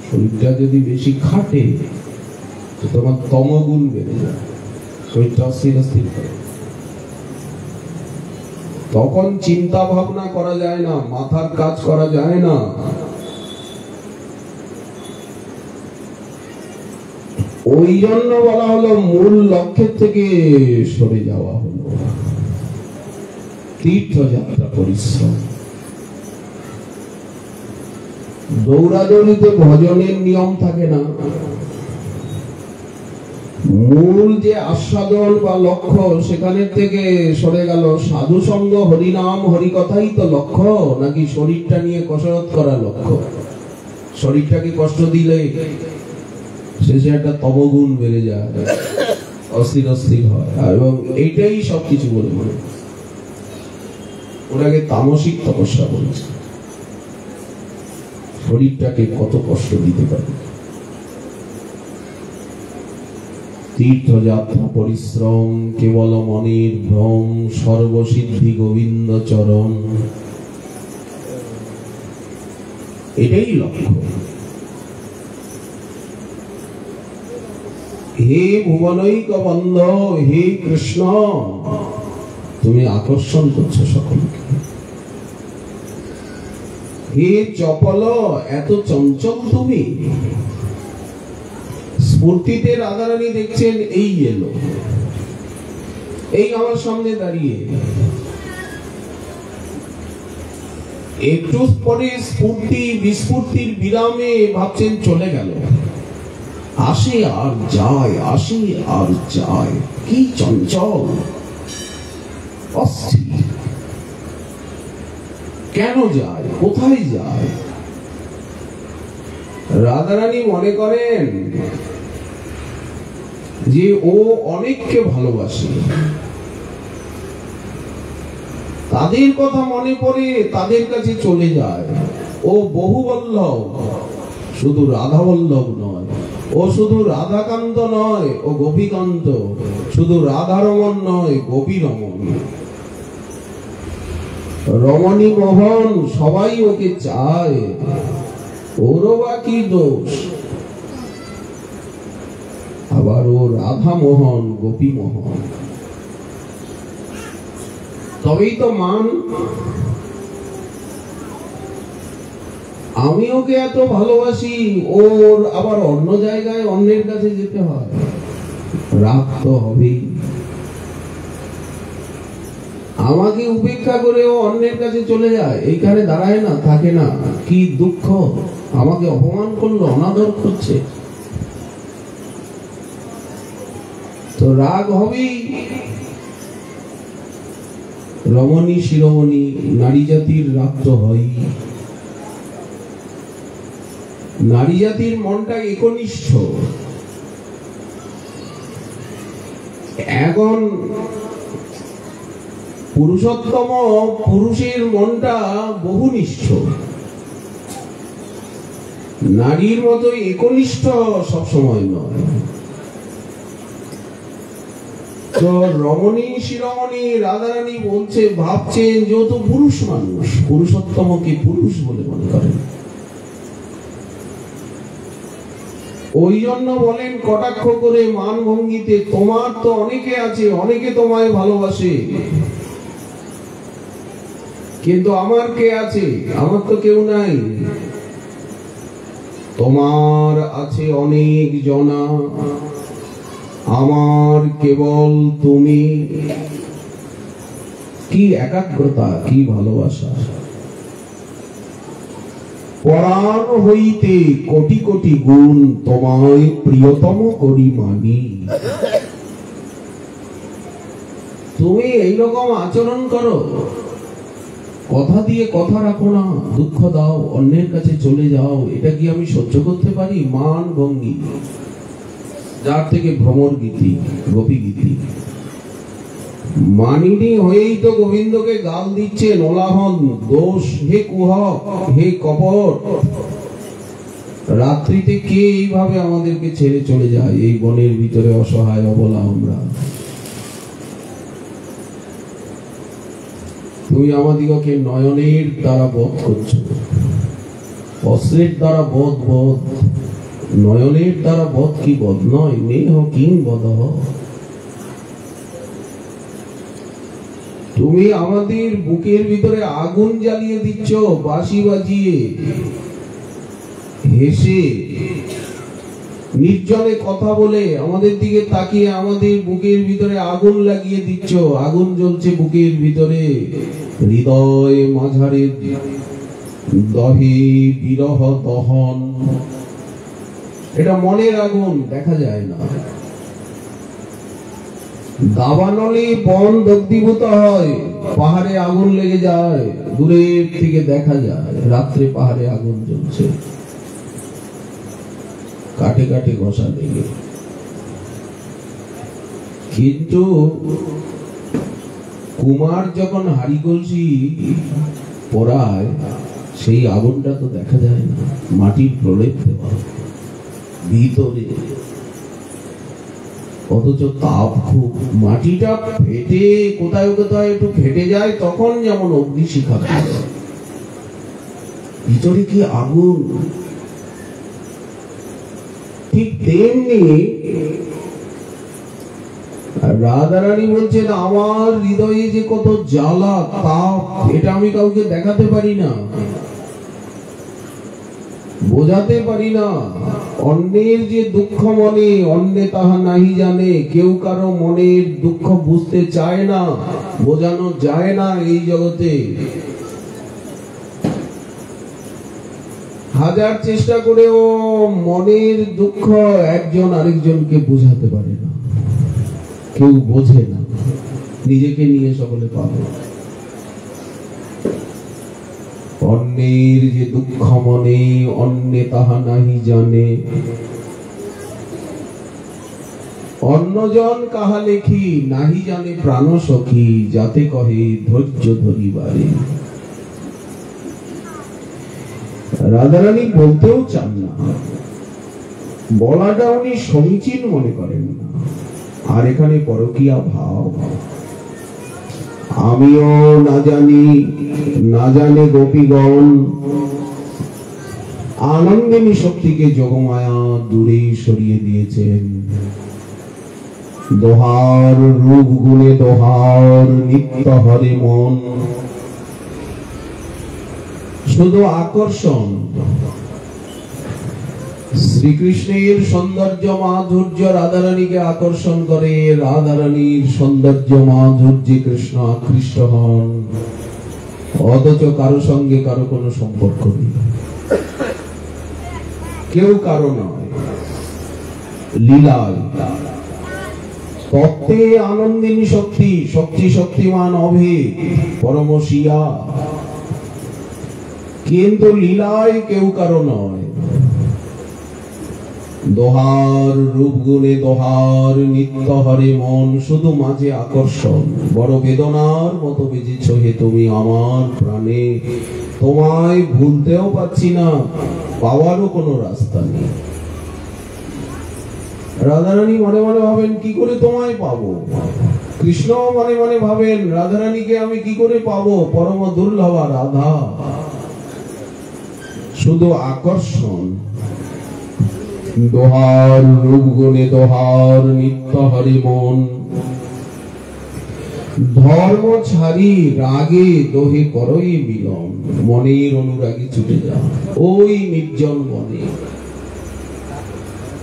শরীরটা যদি বেশি খাটে তো তোমার তমগুণ বেড়ে যায়, শরীরটা অস্থির অস্থির করে, তখন চিন্তা ভাবনা করা যায় না, মাথার কাজ করা যায় না। ওই জন্য বলা হলো মূল লক্ষ্যের থেকে সরে যাওয়া হলো। তীর্থযাত্রা পরিশ্রম, দৌড়াদৌড়িতে ভজনের নিয়ম থাকে না। মূল যে আস্বাদন বা লক্ষ্য, সেখানে থেকে সরে গেল। সাধু সঙ্গ, হরিনাম হরিকথাই তো লক্ষ্য, নাকি শরীরটা নিয়ে কসরত করা লক্ষ্য? শরীরটাকে কষ্ট দিলে শেষে একটা তমগুণ বেড়ে যায়, অস্থির অস্থির হয়, এবং এইটাই সবকিছু বলে মনে। ওনাকে তামসিক তপস্যা বলেছে। শরীরটাকে কত কষ্ট দিতে পারে। তীর্থযাত্রা পরিশ্রম কেবল মনের ভ্রম, সর্বসিদ্ধি গোবিন্দ চরণ, এটাই লক্ষ্য। হে ভুবনৈক বন্ধ, হে কৃষ্ণ, তুমি আকর্ষণ করছো সকলকে। হে চপল, এত চঞ্চল তুমি। স্ফূর্তিতে রাধারানী দেখছেন এই এলো, এই আমার সামনে দাঁড়িয়ে, একটু পরে স্ফূর্তি বিস্ফূর্তির বিরামে ভাবছেন চলে গেল। আসে আর যায়, আসে আর যায়, কি চঞ্চল, অস্থির। কেন যায়, কোথায় যায়? রাধারানী মনে করেন যে ও অনেককে ভালোবাসে, তাদের কথা মনে পড়ে তাদের কাছে চলে যায়। ও বহুবল্লভ, শুধু রাধা বল্লভ নয়, ও শুধু রাধাকান্ত নয়, ও গোপীকান্ত, শুধু রাধারমণ নয়, গোপী রমণ, রমণী মোহন, সবাই ওকে চায়। ওরও বা কি দোষ? আবার ও রাধা মোহন, গোপী মোহন, তবেই তো মান। আমি ওকে এত ভালোবাসি, ওর আবার অন্য জায়গায় অন্যের কাছে যেতে হয়, রাগ তো হবেই। আমাকে উপেক্ষা করে ও অন্যের কাছে চলে যায়, এইখানে দাঁড়ায় না, থাকে না, কি দুঃখ। আমাকে অপমান করলো, অনাদর করছে, তো রাগ হবেই। রমণী শিরোমণি, নারী জাতির রাগ তো হয়। নারী জাতির মনটা একনিষ্ঠ। এখন পুরুষোত্তম পুরুষের মনটা বহুনিষ্ঠ, নারীর মতো একনিষ্ঠ সবসময় নয়। তো রমণী শিরোমণি রাধারানী বলছে, ভাবছেন যেহেতু পুরুষ মানুষ, পুরুষোত্তমকে পুরুষ বলে মনে করেন, ওই জন্য বলেন কটাক্ষ করে মান ভঙ্গিতে, তোমার তো অনেকে আছে, অনেকে তোমায় ভালোবাসে, কিন্তু আমার কে আছে? আমার তো কেউ নাই। তোমার আছে অনেক জনা, আমার কেবল তুমি। কি একাগ্রতা, কি ভালোবাসা! পরাণ হইতে কোটি কোটি গুণ তোমায় প্রিয়তম করি মানি। তুমি এইরকম আচরণ করো, কথা দিয়ে কথা রাখো না, দুঃখ দাও, অন্যের কাছে চলে যাও, এটা কি আমি সহ্য করতে পারি? মান ভঙ্গি, যার থেকে ভ্রমর গীতি, গোপী গীতি। মানিনী হয়েই তো গোবিন্দকে গাল দিচ্ছে, নোলাহন দোষ, হে কুহক, হে কপট। রাত্রিতে কে এইভাবে আমাদেরকে ছেড়ে চলে যায়, এই বনের ভিতরে অসহায় অবলা আমরা। তুমি আমাদিগকে নয়নের দ্বারা বধ করছো, অস্ত্রের দ্বারা বধ, বধ, নয়নের দ্বারা বধ কি বধ নয়? নেহ কিং বদহ। তুমি আমাদের বুকের ভিতরে আগুন জ্বালিয়ে দিচ্ছ, বাঁশি বাজিয়ে, হেসে, নির্জনে কথা বলে, আমাদের দিকে তাকিয়ে আমাদের বুকের ভিতরে আগুন লাগিয়ে দিচ্ছ। আগুন জ্বলছে বুকের ভিতরে, হৃদয় মাঝারে দহে বিরহ দহন। এটা মনের আগুন, দেখা যায় না। দাবানলে বন দগ্ধীভূত হয়, পাহাড়ে আগুন লেগে যায়, দূরের থেকে দেখা যায়, রাত্রে পাহাড়ে আগুন জ্বলছে, কাটে কাটে ঘষা লেগে। কিন্তু কুমার যখন হাড়ি কলসি পোড়ায়, সেই আগুনটা তো দেখা যায় না, মাটির প্রলেপ দেওয়া ভিতরে, অথচ তাপ খুব। মাটিটা ফেটে কোথায় কোথায় একটু ফেটে যায়, তখন যেমন অগ্নিশিখা, ভিতরে কি আগুন। ঠিক তেমনি রাধারানী বলছেন, আমার হৃদয়ে যে কত জ্বালা তাপ, এটা আমি কাউকে দেখাতে পারি না, বোঝাতে পারি না। অন্যের যে দুঃখ মনে, অন্যে তাহা নাহি জানে। কেউ কারো মনের দুঃখ বুঝতে চায় না, বোঝানো যায় না এই জগতে। হাজার চেষ্টা করেও মনের দুঃখ একজন আরেকজনকে বোঝাতে পারে না, কেউ বোঝে না, নিজেকে নিয়ে সকলে পাবে। অন্যের যে দুঃখ মনে অন্যে তাহা নাহি জানে, অন্যজন কাহা লেখি নাহি জানে প্রাণ সখী, যাতে কহে ধৈর্য ধরিবারে। রাধারানী বলতেও চান না, বলাটা উনি সমীচীন মনে করেন না। আর এখানে পরকীয়া ভাব, আমিও না জানি না জানে গোপীগণ, আনন্দিনী শক্তিকে যোগমায়া দূরে সরিয়ে দিয়েছেন। দোহার রূপ গুণে দোহার নিত্য হরে মন, শুধু আকর্ষণ। শ্রীকৃষ্ণের সৌন্দর্য মাধুর্য রাধারানীকে আকর্ষণ করে, রাধারানীর সৌন্দর্য মাধুর্যে কৃষ্ণ আকৃষ্ট হন, অথচ কারো সঙ্গে কারো কোনো সম্পর্ক নেই, কেউ কারো নয়। লীলায় তত্ত্বে আনন্দিনী শক্তি, শক্তি শক্তিমান অভেদ পরমশিয়া, কিন্তু লীলায় কেউ কারো নয়। দোহার রূপ গুণে দোহার নিত্য হরে মন, শুধু মাঝে আকর্ষণ। বড় বেদনার মতো বেজেছ হে তুমি আমার প্রাণে, তোমায় ভুলতেও পাচ্ছি না, পাওয়ারও কোনো রাস্তা নেই। রাধারানী মনে মনে ভাবেন কি করে তোমায় পাবো, কৃষ্ণ মনে মনে ভাবেন রাধারানীকে আমি কি করে পাবো, পরম দুর্লভা রাধা। শুধু আকর্ষণ। দোহার রূপ গুণে দোহার নিত্য হরি মন, ধর্ম ছাড়ি রাগে দোহে করই মিলন, মনের অনুরাগে ছুটে যা ওই নির্জন বনে।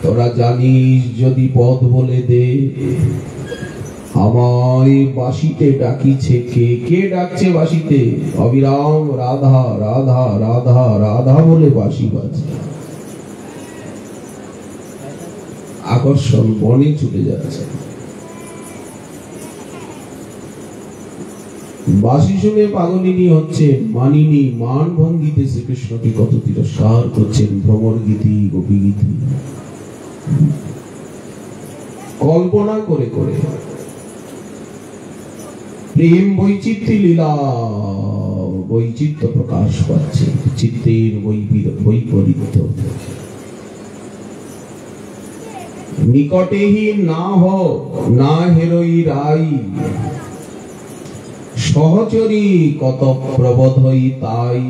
তোরা জানিস যদি পথ বলে দে, আমায় বাঁশিতে ডাকিছে কে, কে ডাকছে বাঁশিতে? অবিরাম রাধা রাধা রাধা রাধা বলে বাঁশি বাজে। আকর্ষণ বনে ছুটে যাচ্ছে। বাঁশি শুনে পাগলিনী হচ্ছে, মানিনী মান ভঙ্গিতে শ্রীকৃষ্ণকে কত তিরস্কার করছেন, ভ্রমর গীতি গোপী গীতি কল্পনা করে করে। প্রেম বৈচিত্র্য লীলা বৈচিত্র্য প্রকাশ পাচ্ছে, চিত্তের বৈপরীত্য। নিকটেহি না হোক না হেরোই রাই, সহচরী কত প্রবোধ হই তাই।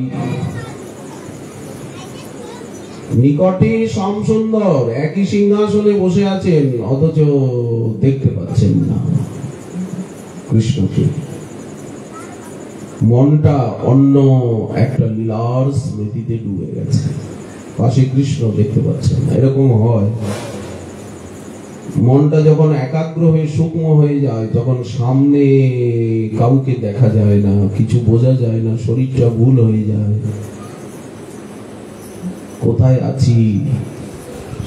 নিকটে শ্যামসুন্দর একই সিংহাসনে বসে আছেন, অথচ দেখতে পাচ্ছেন না কৃষ্ণকে। মনটা অন্য একটা লীলার স্মৃতিতে ডুবে গেছে, পাশে কৃষ্ণ দেখতে পাচ্ছেন না। এরকম হয়, মনটা যখন একাগ্র হয়ে সূক্ষ্ম হয়ে যায়, তখন সামনে কাউকে দেখা যায় না, কিছু বোঝা যায় না, শরীরটা ভুল হয়ে যায়। কোথায় আছি,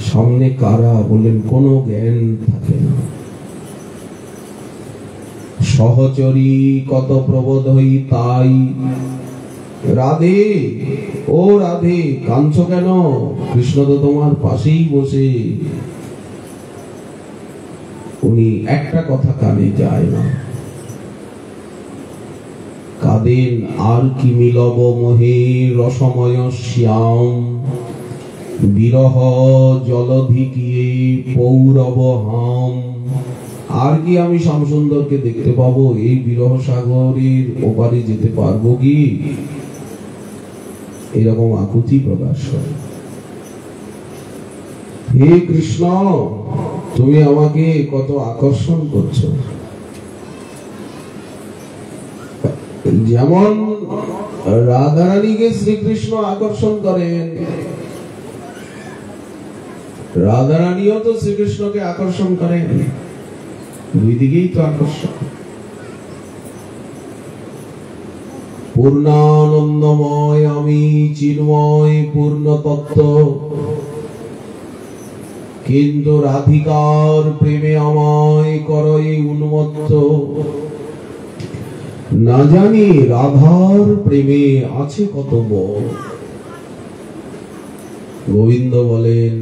সামনে কারা বলেন কোনো জ্ঞান থাকে না। সহচরী কত প্রবোধ হই তাই। রাধে ও রাধে কাঁদছো কেন? কৃষ্ণ তো তোমার পাশেই বসে। উনি একটা কথা কানে যায় না, কাঁদেন আর কি মিলব মোহে রসময় শ্যাম, বিরহ জলধিকিয়ে পৌরব হাম। আর কি আমি শ্যামসুন্দরকে দেখতে পাবো? এই বিরহ সাগরের ওপারে যেতে পারবো কি? এরকম আকুতি প্রকাশ করে। হে কৃষ্ণ, তুমি আমাকে কত আকর্ষণ করছো। যেমন রাধারানীকে শ্রীকৃষ্ণ আকর্ষণ করেন, রাধারানীও তো শ্রীকৃষ্ণকে আকর্ষণ করেন। দুই দিকেই তো আকর্ষণ। পূর্ণানন্দময় আমি চিন্ময় পূর্ণ তত্ত্ব, কিন্তু রাধিকার প্রেমে আমায় করই উন্মত্ত। না জানি রাধার প্রেমে আছে কত বল। গোবিন্দ বলেন,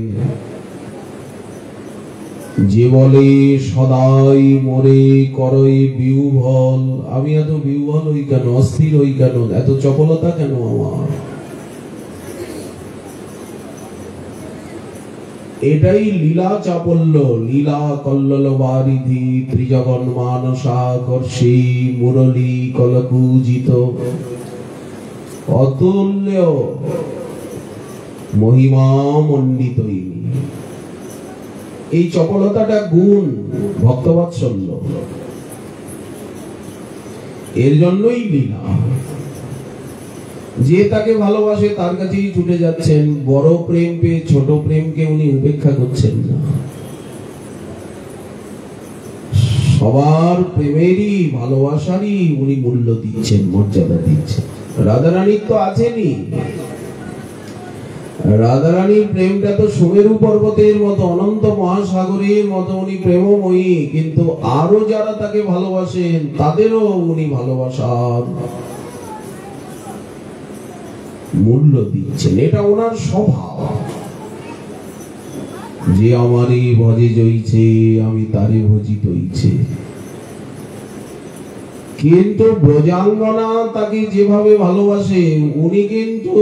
যে বলে সদাই মোরে করই বিহ্বল। আমি এত বিহ্বল হই কেন, অস্থির হই কেন, এত চপলতা কেন আমার? এটাই লীলা চাপল্য। লীলা কল্লোল বারিধি ত্রিজগন মানসাকর্ষী মুরলী কলকুজিত। অতুল্য মহিমা মণ্ডিত। এই চপলতাটা গুণ, ভক্তবাৎসল্য, এর জন্যই লীলা। যে তাকে ভালোবাসে তার কাছেই ছুটে যাচ্ছেন। বড় প্রেম পেয়ে ছোট প্রেমকে উনি উপেক্ষা করছেন না। সবার প্রেমেরই, ভালোবাসারই উনি মূল্য দিচ্ছেন, মর্যাদা দিচ্ছেন। রাধারানীর তো আছেনই। রাধারানীর প্রেমটা তো সুমেরু পর্বতের মতো, অনন্ত মহাসাগরের মতো উনি প্রেমময়ী। কিন্তু আরো যারা তাকে ভালোবাসেন তাদেরও উনি ভালোবাসার মূল্য দিচ্ছেন। এটা ওনার স্বভাব। যে আমারই ভজে জইছে, আমি তারে ভজিত হইছে। কিন্তু ব্রজাঙ্গনা তাকে যেভাবে ভালোবাসে, উনি কিন্তু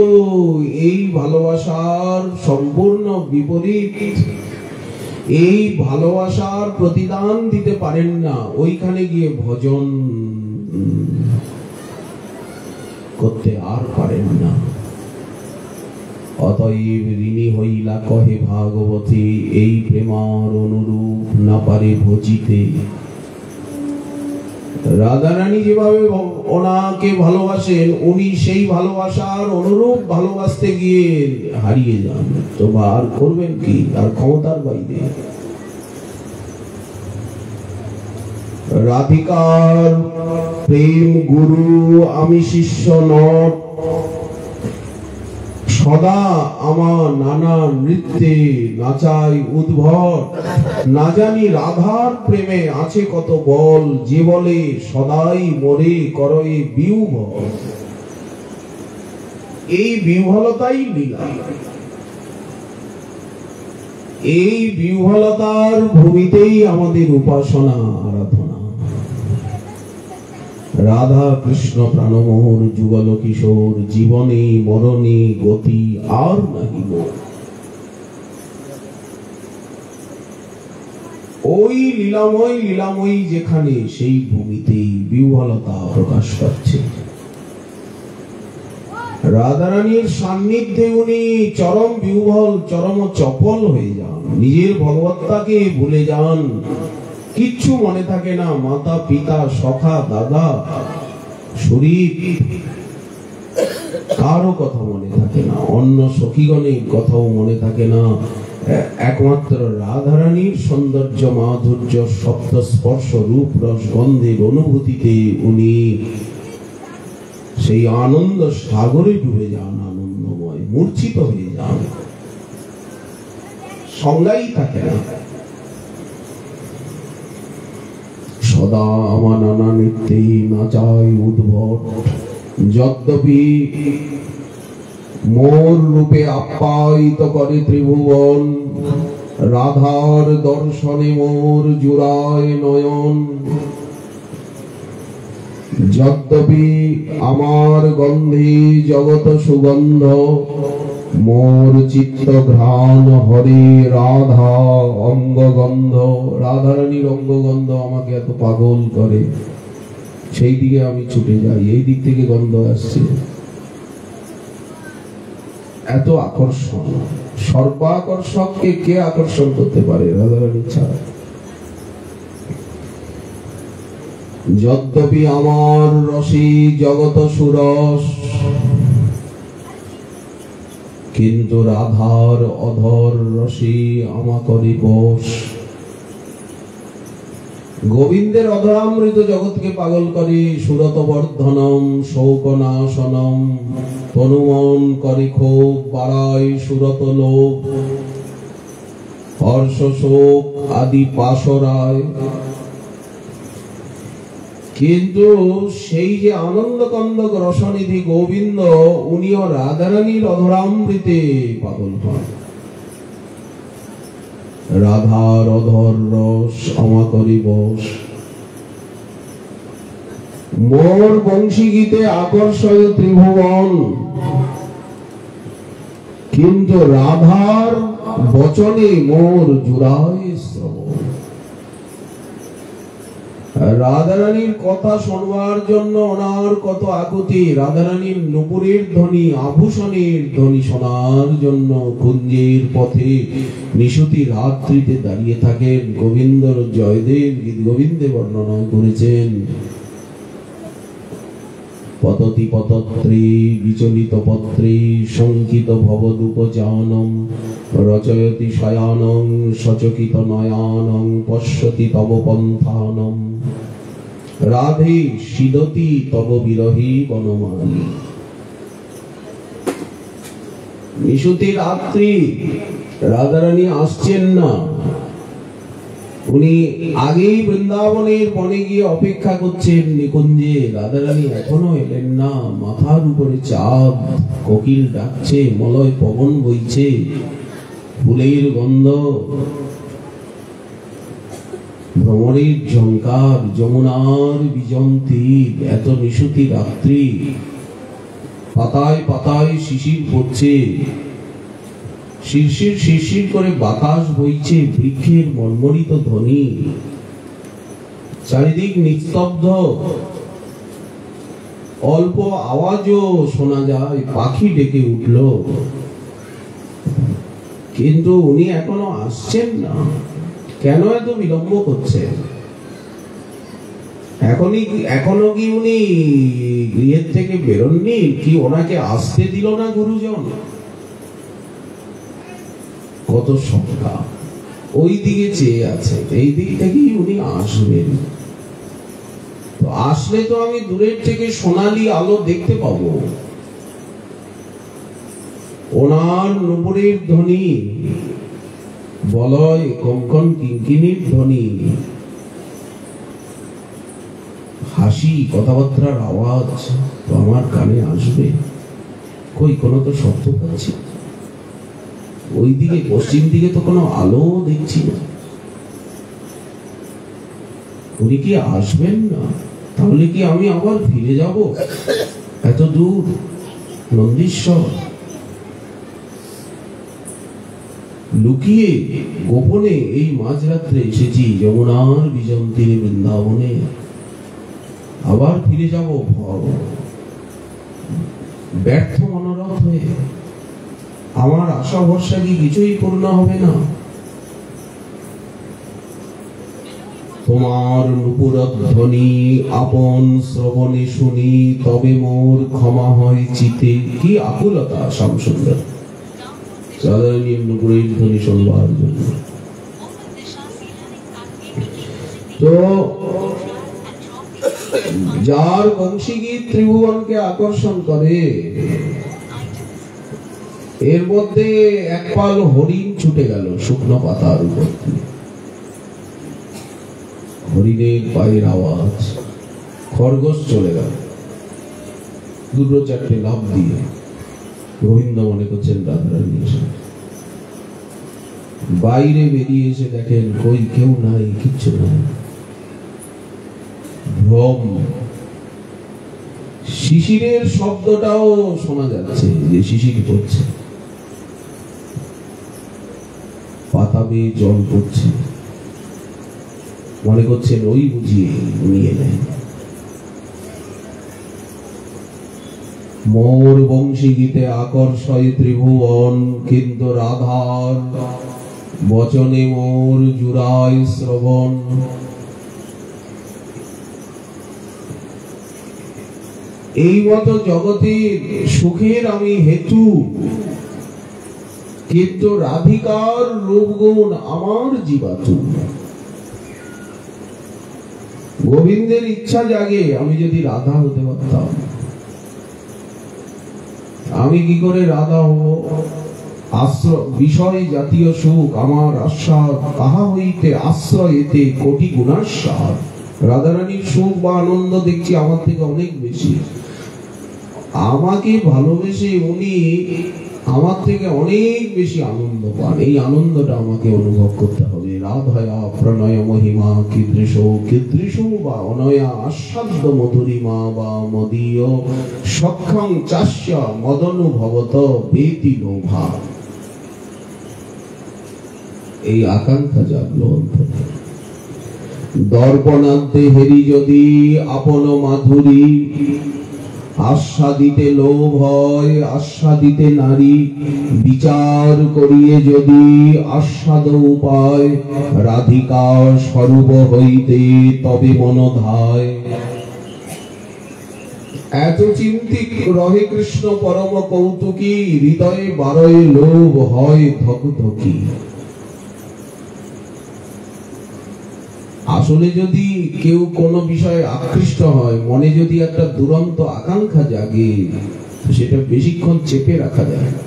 এই ভালোবাসার সম্পূর্ণ বিপরীত। এই ভালোবাসার প্রতিদান দিতে পারেন না, ওইখানে গিয়ে ভজন করতে আর পারেন না। অতএব ঋণী হইলা কহে ভাগবতী, এই প্রেমার অনুরূপ না পারে ভজিতে। রাধারানী যেভাবে ওনাকে ভালোবাসেন, উনি সেই ভালোবাসার অনুরূপ ভালোবাসতে গিয়ে হারিয়ে যান। তো আর করবেন কি, আর ক্ষমতার বাইরে। রাধিকার প্রেম গুরু, আমি শিষ্য নট। সদা আমার নানা নৃত্যে নাচাই উদ্ভট। না জানি রাধার প্রেমে আছে কত বল। যে বলে সদাই মোরে করই বিহ্বল। এই বিহ্বলতাই লীলা। এই বিহ্বলতার ভূমিতেই আমাদের উপাসনা, আরাধনা। রাধা কৃষ্ণ প্রাণমোহর যুগল কিশোর, জীবনে মরণে গতি আর নাহি মোর। ওই লীলাময় লীলাময়ী যেখানে, সেই ভূমিতেই বিহ্বলতা প্রকাশ পাচ্ছে। রাধারানীর সান্নিধ্যে উনি চরম বিহ্বল, চরম চপল হয়ে যান। নিজের ভগবত্তাকে ভুলে যান। কিচ্ছু মনে থাকে না। মাতা পিতা সখা দাদা শরীর, কারো কথা মনে থাকে না। অন্য সখীগণের কথাও মনে থাকে না। একমাত্র রাধারানীর সৌন্দর্য, মাধুর্য, শব্দ, স্পর্শ, রূপ, রস, গন্ধের অনুভূতিতে উনি সেই আনন্দ সাগরে ডুবে যান। আনন্দময়, মূর্ছিত হয়ে যান। সংজ্ঞাই থাকে না। সদা আমার নানা নৃত্যে নাচাই উদ্ভট। যদ্যপি মোর রূপে আপ্যায়িত করে ত্রিভুবন। রাধার দর্শনে মোর জুড়ায় নয়ন। যদ্যপি আমার গন্ধে জগত সুগন্ধ। মোর চিত্ত ঘ্রাণ হরে রাধা অঙ্গগন্ধ। রাধারানীর অঙ্গগন্ধ আমাকে এত পাগল করে, সেই দিকে আমি ছুটে যাই। এই দিক থেকে গন্ধ আসছে, এত আকর্ষণ। সর্বাকর্ষককে কে আকর্ষণ করতে পারে? রাধারানী ছাড়া। যদ্যপি আমার রসে জগত সুরস, কিন্তু রাধার অধর রসে আমা করে বশ। গোবিন্দের অধরামৃত জগৎকে পাগল করে সুরত বর্ধনম শৌকনাশনম তনুমন করে ক্ষোভ বাড়ায় সুরত লোভ হর্ষ শোক আদি পাশরায়। কিন্তু সেই যে আনন্দকন্দক রসনিধি গোবিন্দ, উনিও রাধারানীর অধরামৃতে পাগল হন। রাধার অধর রস আমা করি বশ, মোর বংশী গীতে আকর্ষয় ত্রিভুবন। কিন্তু রাধার বচনে মোর জুড়ায় শ্রবণ। রাধারানীর কথা শোনবার জন্য ওনার কত আকুতি, রাধারানীর নুপুরের ধ্বনি আভূষণের ধ্বনি শোনার জন্য কুঞ্জের পথে নিশুতি রাত্রিতে দাঁড়িয়ে থাকেন। গোবিন্দর জয়দেব গীত গোবিন্দে বর্ণনা করেছেন। পততি পতত্রী বিচলিত পত্রী শঙ্কিত ভবদুপজানম রচয়তি শয়ানং সচকিত নয়ানং পশ্যতি তব পন্থানম রাধে সিদতি তব বিরহী বনমালী। নিশুতি রাত্রি, রাধারানী আসছেন না। উনি আগেই বৃন্দাবনের বনে গিয়ে অপেক্ষা করছেন নিকুঞ্জে। রাধারানী এখনো এলেন না। মাথার উপরে চাঁদ, কোকিল ডাকছে, মলয় পবন বইছে, ফুলের গন্ধ, ভ্রমরের ঝঙ্কার, যমুনার বিজন্তী। এত নিশুতি রাত্রি, পাতায় পাতায় শিশির পড়ছে, শিরশির শিরশির করে বাতাস বইছে, বৃক্ষের মর্মরিত ধ্বনি, চারিদিক নিস্তব্ধ, অল্প আওয়াজও শোনা যায়, পাখি ডেকে উঠল। কিন্তু উনি এখনো আসছেন না। কেন এত বিলম্ব করছেন? এখনো কি উনি গৃহের থেকে বেরোননি? কি ওনাকে আসতে দিল না গুরুজন? কত সংখ্যা ওই দিকে চেয়ে আছে, এই দিক থেকেই উনি আসবেন। তো আসলে তো আমি দূরের থেকে সোনালী আলো দেখতে পাবো। ওনার নুপুরের ধ্বনি, বলয় কঙ্কন কিঙ্কিনীর ধ্বনি, হাসি, কথাবার্তার আওয়াজ তো আমার কানে আসবে। কই কোনো তো শব্দ পাচ্ছি, ওইদিকে পশ্চিম দিকে তো কোনো আলো দেখছি না। উনি কি আসবেন না? তাহলে কি আমি আবার ফিরে যাব এত দূর নন্দীশ্বর? লুকিয়ে গোপনে এই মাঝরাত্রে এসেছি যমুনার বিজন্তীর বৃন্দাবনে, আবার ফিরে যাব ব্যর্থ মনোরথ হয়ে। আমার আশা ভরসা কি কিছুই পূর্ণ হবে না? তোমার নুপুরধ্বনি আপন শ্রবণে শুনি, তবে মোর ক্ষমা হয় চিতে। কি আকুলতা শ্যামসুন্দর রাধারানীর নুপুরের ধ্বনি শুনবার জন্য। তো যার বংশীগীত ত্রিভুবনকে আকর্ষণ করে, এর মধ্যে এক পাল হরিণ ছুটে গেল শুকনো পাতার উপর। হরিণের পায়ের আওয়াজ, খরগোশ চলে গেল দুটো চারটে লাফ দিয়ে। গোবিন্দ মনে করছেন রাধারানী বাইরে বেরিয়ে এসে দেখেন কই কেউ নাই, কিচ্ছু নাই, ভ্রম। শিশিরের শব্দটাও শোনা যাচ্ছে যে শিশির পড়ছে, পাতা বেয়ে জল পড়ছে। মনে করছেন ওই বুঝিয়ে নিয়ে নেয়। মোর বংশী গীতে আকর্ষয় ত্রিভুবন, কিন্তু রাধার বচনে মোর জুড়ায় শ্রবণ। এই মতো জগতের সুখের আমি হেতু, কিন্তু রাধিকার রূপগুণ আমার জীবাতু। গোবিন্দের ইচ্ছা জাগে আমি যদি রাধা হতে পারতাম, আমি কি করে রাধা হব? বিষয় জাতীয় সুখ আমার আস্বাদ, তাহা হইতে আশ্রয়েতে কোটি গুণাস্বাদ। রাধারানীর সুখ বা আনন্দ দেখছি আমার থেকে অনেক বেশি। আমাকে ভালোবেসে উনি আমার থেকে অনেক বেশি আনন্দ পান। এই আনন্দটা আমাকে অনুভব করতে হবে। রাধয়া প্রণয় মহিমা কীদৃশ কীদৃশ বা অনয়া আস্বাদ্য মধুরিমা বা মদীয় সক্ষং চাস্য মদনুভবত বেতি লোভা। এই আকাঙ্ক্ষা জাগলো অন্তরে। দর্পণান্তে হেরি যদি আপন মাধুরী, আস্বাদিতে লোভ হয় আস্বাদিতে নারী, বিচার করিয়ে যদি আস্বাদ উপায়, রাধিকা স্বরূপ হইতে তবে মনোধায়। এত চিন্তিক রহে কৃষ্ণ পরম কৌতুকী, হৃদয়ে বারয়ে লোভ হয় ধকধকি। আসলে যদি কেউ কোনো বিষয়ে আকৃষ্ট হয়, মনে যদি একটা দুরন্ত আকাঙ্ক্ষা জাগে, সেটা বেশিক্ষণ চেপে রাখা যায় না,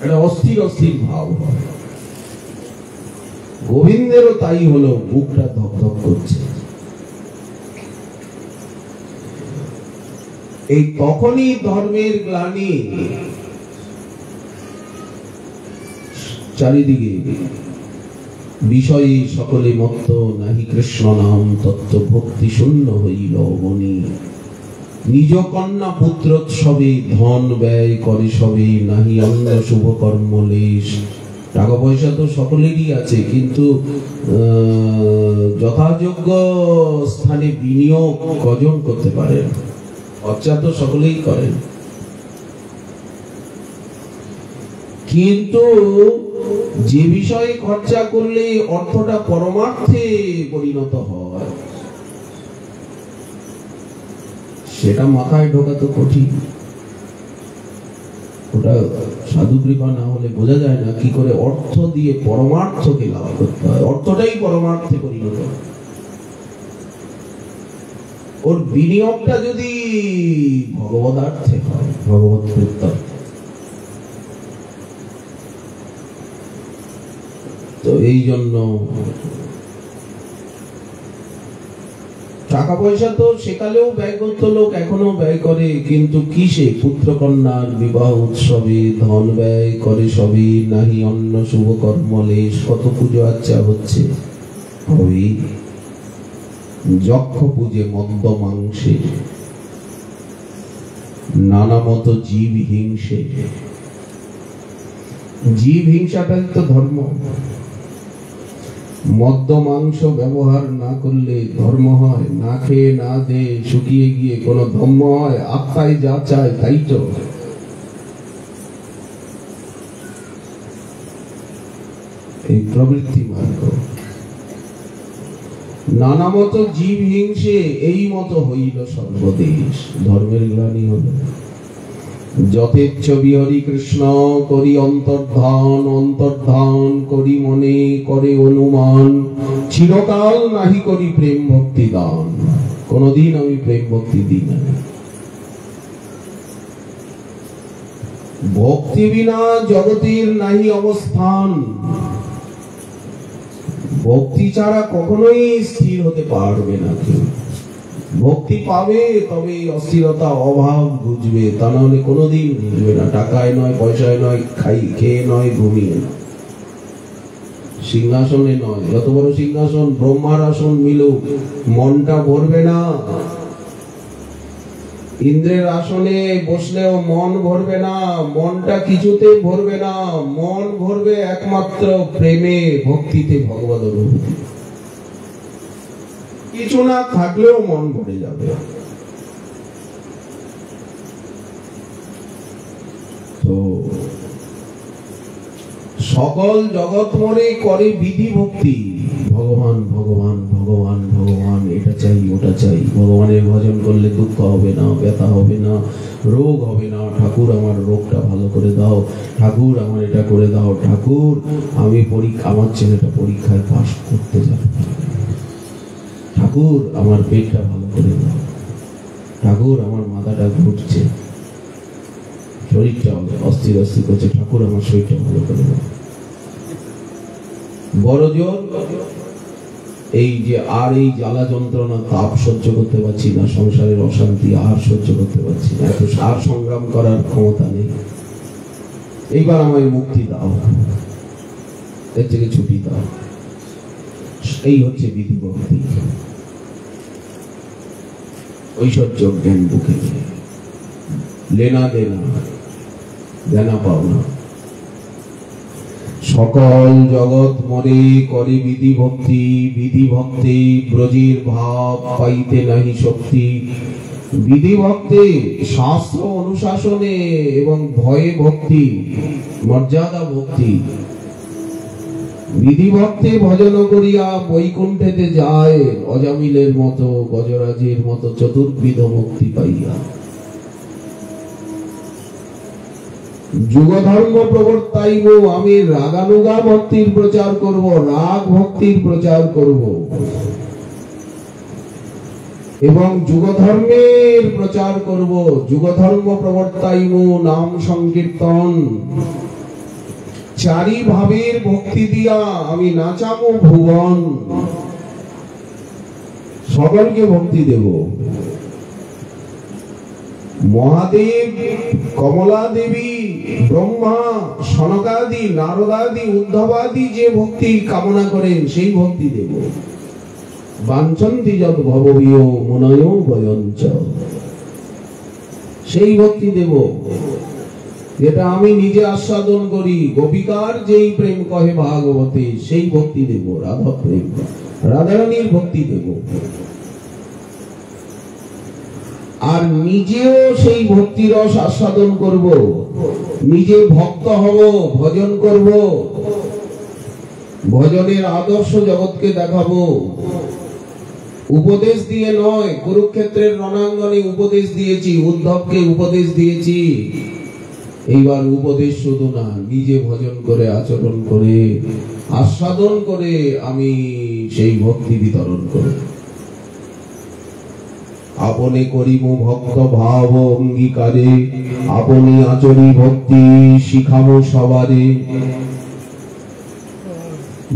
একটা অস্থির অস্থির ভাব হয়। গোবিন্দেরও তাই হলো, বুকটা ধকধক করছে। এই তখনই ধর্মের গ্লানি চারিদিকে, বিষয়ে সকলে মত্ত, নাহি কৃষ্ণ নাম তত্ত্ব ভক্তি শূন্য হইল মনি। নিজ কন্যা পুত্রোৎসবে ধন ব্যয় করে সবে, নাহি অন্য শুভ কর্ম লেশ। টাকা পয়সা তো সকলেরই আছে, কিন্তু যথাযোগ্য স্থানে বিনিয়োগ কজন করতে পারেন? খরচা তো সকলেই করেন, কিন্তু যে বিষয়ে খরচা করলে অর্থটা পরমার্থে পরিণত হয়, সেটা মাথায় ঢোকা তো কঠিন। ওটা সাধু কৃপা না হলে বোঝা যায় না কি করে অর্থ দিয়ে পরমার্থকে লাভ করতে হয়। অর্থটাই পরমার্থে পরিণত হয়। ওর বিনিয়োগটা যদি ভগবদার্থে হয়, ভগবত প্রেত্যার্থে, তো এই জন্য টাকা পয়সা তো সেকালেও ব্যয় করতো লোক, এখনো ব্যয় করে, কিন্তু কিসে? পুত্র কন্যার বিবাহ উৎসবে ধন ব্যয় করে সবই, নাহি অন্য শুভ কর্ম লেশ। কত পুজো আচ্ছা হচ্ছে, ওই যক্ষ পূজে মদ্য মাংসে, নানা মত জীব হিংসে। জীব হিংসাটাই তো ধর্ম। মদ্য মাংস ব্যবহার না করলে ধর্ম হয়? না খেয়ে না দে শুকিয়ে গিয়ে কোন ধর্ম হয়? আত্মায় যা চায় তাই তো। এই প্রবৃত্তি মার্গ। নানা মত জীব হিংসে, এই মত হইল সর্বদেশ। ধর্মের গ্লানি হলো। যথেচ্ছ বিহরি কৃষ্ণ করি অন্তর্ধান, অন্তর্ধান করি মনে করে অনুমান, চিরকাল নাহি করি প্রেম ভক্তি দান। কোনদিন আমি প্রেম ভক্তি দিই না। ভক্তি বিনা জগতের নাহি অবস্থান। ভক্তি ছাড়া কখনোই স্থির হতে পারবে না কেউ। ভক্তি পাবে তবে অস্থিরতা অভাব বুঝবে, তা না হলে কোনোদিন বুঝবে না। টাকায় নয়, পয়সায় নয়, খেয়ে নয়, ঘুমিয়ে নয়, সিংহাসনে নয়। যত বড় সিংহাসন, ব্রহ্মার আসন মিলুক, মনটা ভরবে না। ইন্দ্রের আসনে বসলেও মন ভরবে না, মনটা কিছুতে ভরবে না। মন ভরবে একমাত্র প্রেমে, ভক্তিতে, ভগবদ অনুভূতি। কিছু না থাকলেও মন ভরে যাবে। তো সকল জগৎ মনে করে বিধি ভক্তি, ভগবান ভগবান ভগবান ভগবান, এটা চাই ওটা চাই। ভগবানের ভজন করলে দুঃখ হবে না, ব্যথা হবে না, রোগ হবে না। ঠাকুর আমার রোগটা ভালো করে দাও, ঠাকুর আমার এটা করে দাও, ঠাকুর আমি আমার ছেলেটা পরীক্ষায় পাস করতে যাবে। ঠাকুর আমার পেটটা ভালো করে দাও, ঠাকুর আমার মাথাটা ঘুরছে, শরীরটা অস্থির অস্থির করছে, ঠাকুর আমার শরীরটা ভালো করে দাও। বড় জোর এই যে আর এই জ্বালা যন্ত্রণা তাপ সহ্য করতে পারছি না, সংসারের অশান্তি আর সহ্য করতে পারছি না, এত সার সংগ্রাম করার ক্ষমতা নেই, এইবার আমায় মুক্তি দাও, এর থেকে ছুটি দাও। এই হচ্ছে বিধি ভক্তি, ঐশ্বর্য জ্ঞান বুকে নিয়ে লেনা দেনা দেনা পাওনা। সকল জগৎ মরে করে বিধি ভক্তি, বিধি ভক্তি ব্রজের ভাব পাইতে নাহি শক্তি। বিধি ভক্তি শাস্ত্র অনুশাসনে এবং ভয়ে ভক্তি, মর্যাদা ভক্তি। বিধি ভক্তি ভজন করিয়া বৈকুণ্ঠেতে যায়, অজামিলের মতো গজরাজের মতো চতুর্বিধ মুক্তি পাইয়া। যুগ ধর্ম প্রবর্তাইব, আমি রাগানুগা ভক্তির প্রচার করব, রাগ ভক্তির প্রচার করব এবং যুগ ধর্মের প্রচার করব। যুগ ধর্ম প্রবর্তাইব, নাম সংকীর্তন, চারি ভাবের ভক্তি দিয়া আমি নাচাবো ভুবন। সকলকে ভক্তি দেব। মহাদেব, কমলা দেবী, ব্রহ্মা, সনকাদি, নারদাদি, উদ্ধবাদি যে ভক্তি কামনা করেন সেই ভক্তি দেব। বাঞ্ছন্তি যৎ ভবভীয় মুনয় বয়ঞ্চ, সেই ভক্তি দেব যেটা আমি নিজে আস্বাদন করি। গোপিকার যেই প্রেম কহে ভাগবতে সেই ভক্তি দেব, রাধা প্রেম, রাধারানীর ভক্তি দেব। আর নিজেও সেই ভক্তি রস আস্বাদন করব, নিজে ভক্ত হব, ভজন করব, ভজনের আদর্শ জগৎকে দেখাবো। উপদেশ দিয়ে নয়, কুরুক্ষেত্রের রণাঙ্গনে উপদেশ দিয়েছি, উদ্ধবকে উপদেশ দিয়েছি। এইবার উপদেশ শুধু না, নিজে ভজন করে, আচরণ করে, আস্বাদন করে আমি সেই ভক্তি বিতরণ করব। আপনি করিব ভক্ত ভাব অঙ্গীকারে, আপনি আচরি ভক্তি শিখাবো সবারে।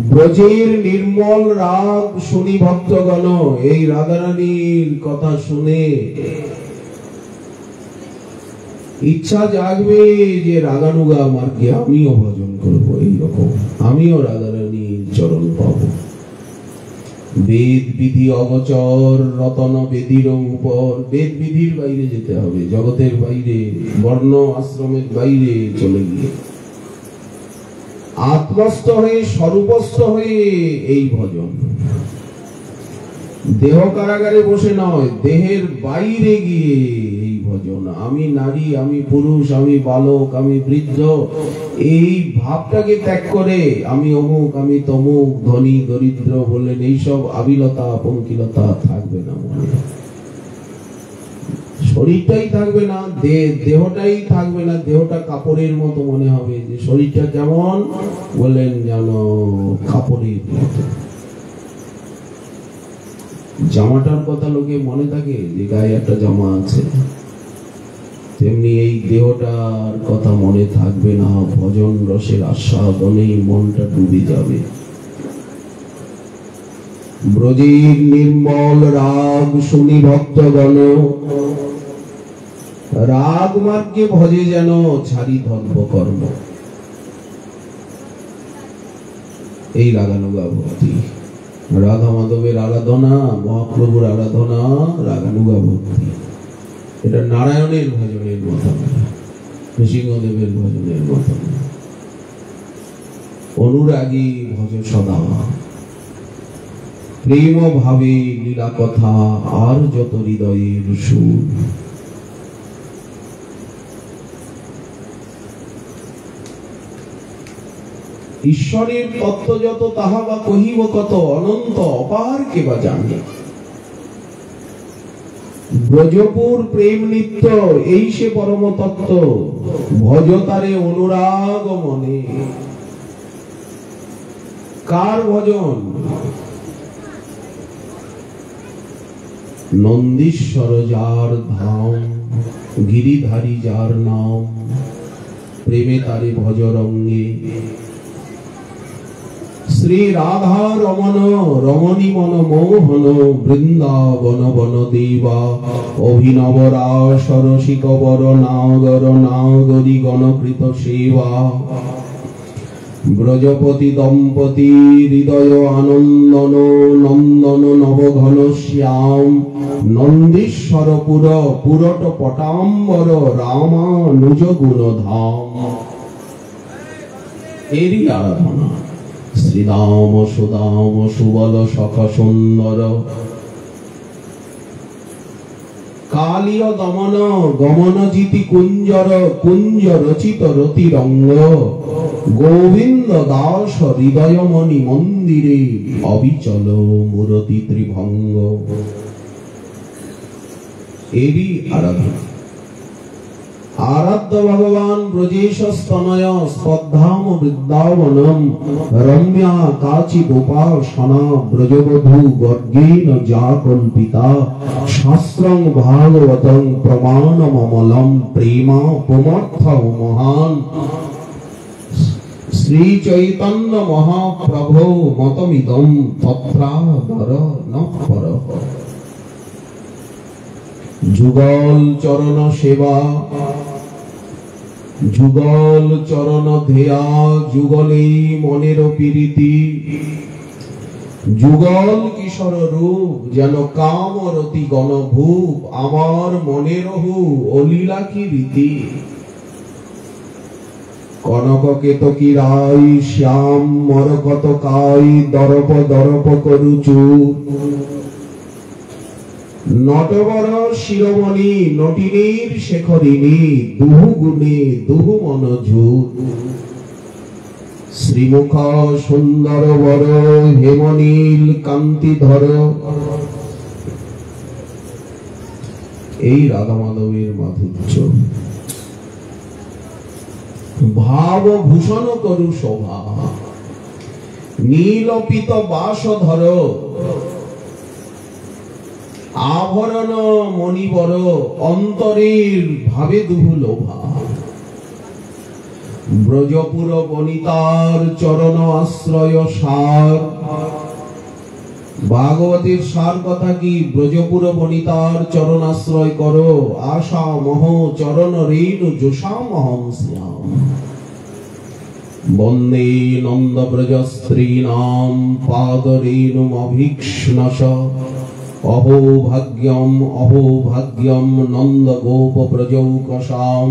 ব্রজের নির্মল রাগ শুনি ভক্তগণ, এই রাধারানীর কথা শুনে ইচ্ছা জাগবে যে রাগানুগা মার্গে আমিও ভজন করব, এইরকম আমিও রাধারানীর চরণ পাব। বেদ বিধি অগচর রতন বেদির উপর, বেদ বিধির বাইরে যেতে হবে, জগতের বাইরে, বর্ণ আশ্রমের বাইরে চলে গিয়ে আত্মস্থ হয়ে, স্বরূপস্থ হয়ে এই ভজন। দেহ কারাগারে বসে নয়, দেহের বাইরে গিয়ে এই ভজন। আমি নারী, আমি পুরুষ, আমি বালক, আমি বৃদ্ধ, এই ভাবটাকে ত্যাগ করে আমি অমুক, আমি তমুক, ধনী দরিদ্র বললেন, এইসব আবিলতা পঙ্কিলতা থাকবে না মনে। শরীরটাই থাকবে না, দেহটাই থাকবে না, দেহটা কাপড়ের মতো মনে হবে। যে শরীরটা যেমন বললেন যেন কাপড়ের মতো। জামাটার কথা লোকে মনে থাকে যে গায়ে একটা জামা আছে, তেমনি এই দেহটার কথা মনে থাকবে না। ভজন রসের আস্বাদনেই মনটা ডুবে যাবে। ব্রজের নির্মল রাগ শুনি ভক্তগণ, রাগ মার্গে ভজে যেন ছাড়ি ধর্ম কর্ম। এই রাগানুগা ভক্তি, রাধা মাধবের আরাধনা, মহাপ্রভুর আরাধনা, রাগানুগা ভক্তি। এটা নারায়ণের ভজনের মতো, নৃসিংহদেবের ভজনের মতো। অনুরাগী ভজ সদা, প্রেম ভাবে লীলা কথা, আর যত হৃদয়ের সুর। ঈশ্বরের তত্ত্ব যত তাহা বা কহিব কত, অনন্ত অপার কে বা জানে। ব্রজপুর প্রেম নিত্য, এই সে পরম তত্ত্ব, ভজ তারে অনুরাগ মনে। কার ভজন? নন্দীশ্বর যার ধাম, গিরিধারী যার নাম, প্রেমে তারে ভজরঙ্গে। শ্রী রাধা রমণ রমণী মন মোহন, বৃন্দাবন বন দেবা, অভিনব রাস রসিক বর নাগর নাগরী গণকৃত সেবা। ব্রজপতি দম্পতি হৃদয় আনন্দন, নন্দন নবঘন শ্যাম, নন্দীশ্বর পুর পুরট পটাম্বর, রামানুজ গুণধাম। এরই আরাধনা শ্রীদাম সুদাম সুবল সখ সুন্দর, কালীয় দমন গমন জিতি কুঞ্জর, কুঞ্জ রচিত রতি রঙ্গ। গোবিন্দ দাস হৃদয়মণি মন্দিরে, অবিচল মূরতি ত্রিভঙ্গ। এরই আরাধনা। আরাধ্য ভগবান ব্রজেশ স্তনয়, স্পর্ধাম বৃন্দাবনম, রম্যা কাচি গোপাসনা, ব্রজবধূ গর্গেণ যা কল্পিতা। শাস্ত্রং ভাগবতং প্রমাণমমলম, প্রেমা পুমর্থ মহান। শ্রী চৈতন্য মহাপ্রভো মতমিদম, তত্রাদর ন পরঃ। যুগল চরণ সেবা, যুগল চরণ ধেয়া, যুগলে মনের প্রীতি। যুগল কিশোর রূপ, যেন কামরতি গণভূপ, আমার মনের হু অলীলা কি রীতি। কনক কেতকী রায়, শ্যাম মরকত কাই, দরপ দরপ করুচু। নটবর শিরোমণি, নটিনীর শেখরিণী, দুহু গুণে দুহু মনঝু। শ্রীমুখ সুন্দর বর, হেমনীল কান্তিধর। এই রাধা মাধবের মাধুর্য। ভাব ভূষণ করু শোভা, নীলপিত বাসধর। আভরণ মণিবর, অন্তরের ভাবে দুহু লোভা। ব্রজপুর বনিতার চরণ আশ্রয় সার। ভাগবতের সার কথা কি? ব্রজপুর বনিতার চরণ আশ্রয় করো, আশা মোহ চরণ রেণু যশামহং শ্যাম। বন্দে নন্দ ব্রজ স্ত্রীণাম, পাদ রেণুম অভীক্ষ্ণশ। অহোভাগ্যম অহোভাগ্যম নন্দ গোপ ব্রজৌকশাম,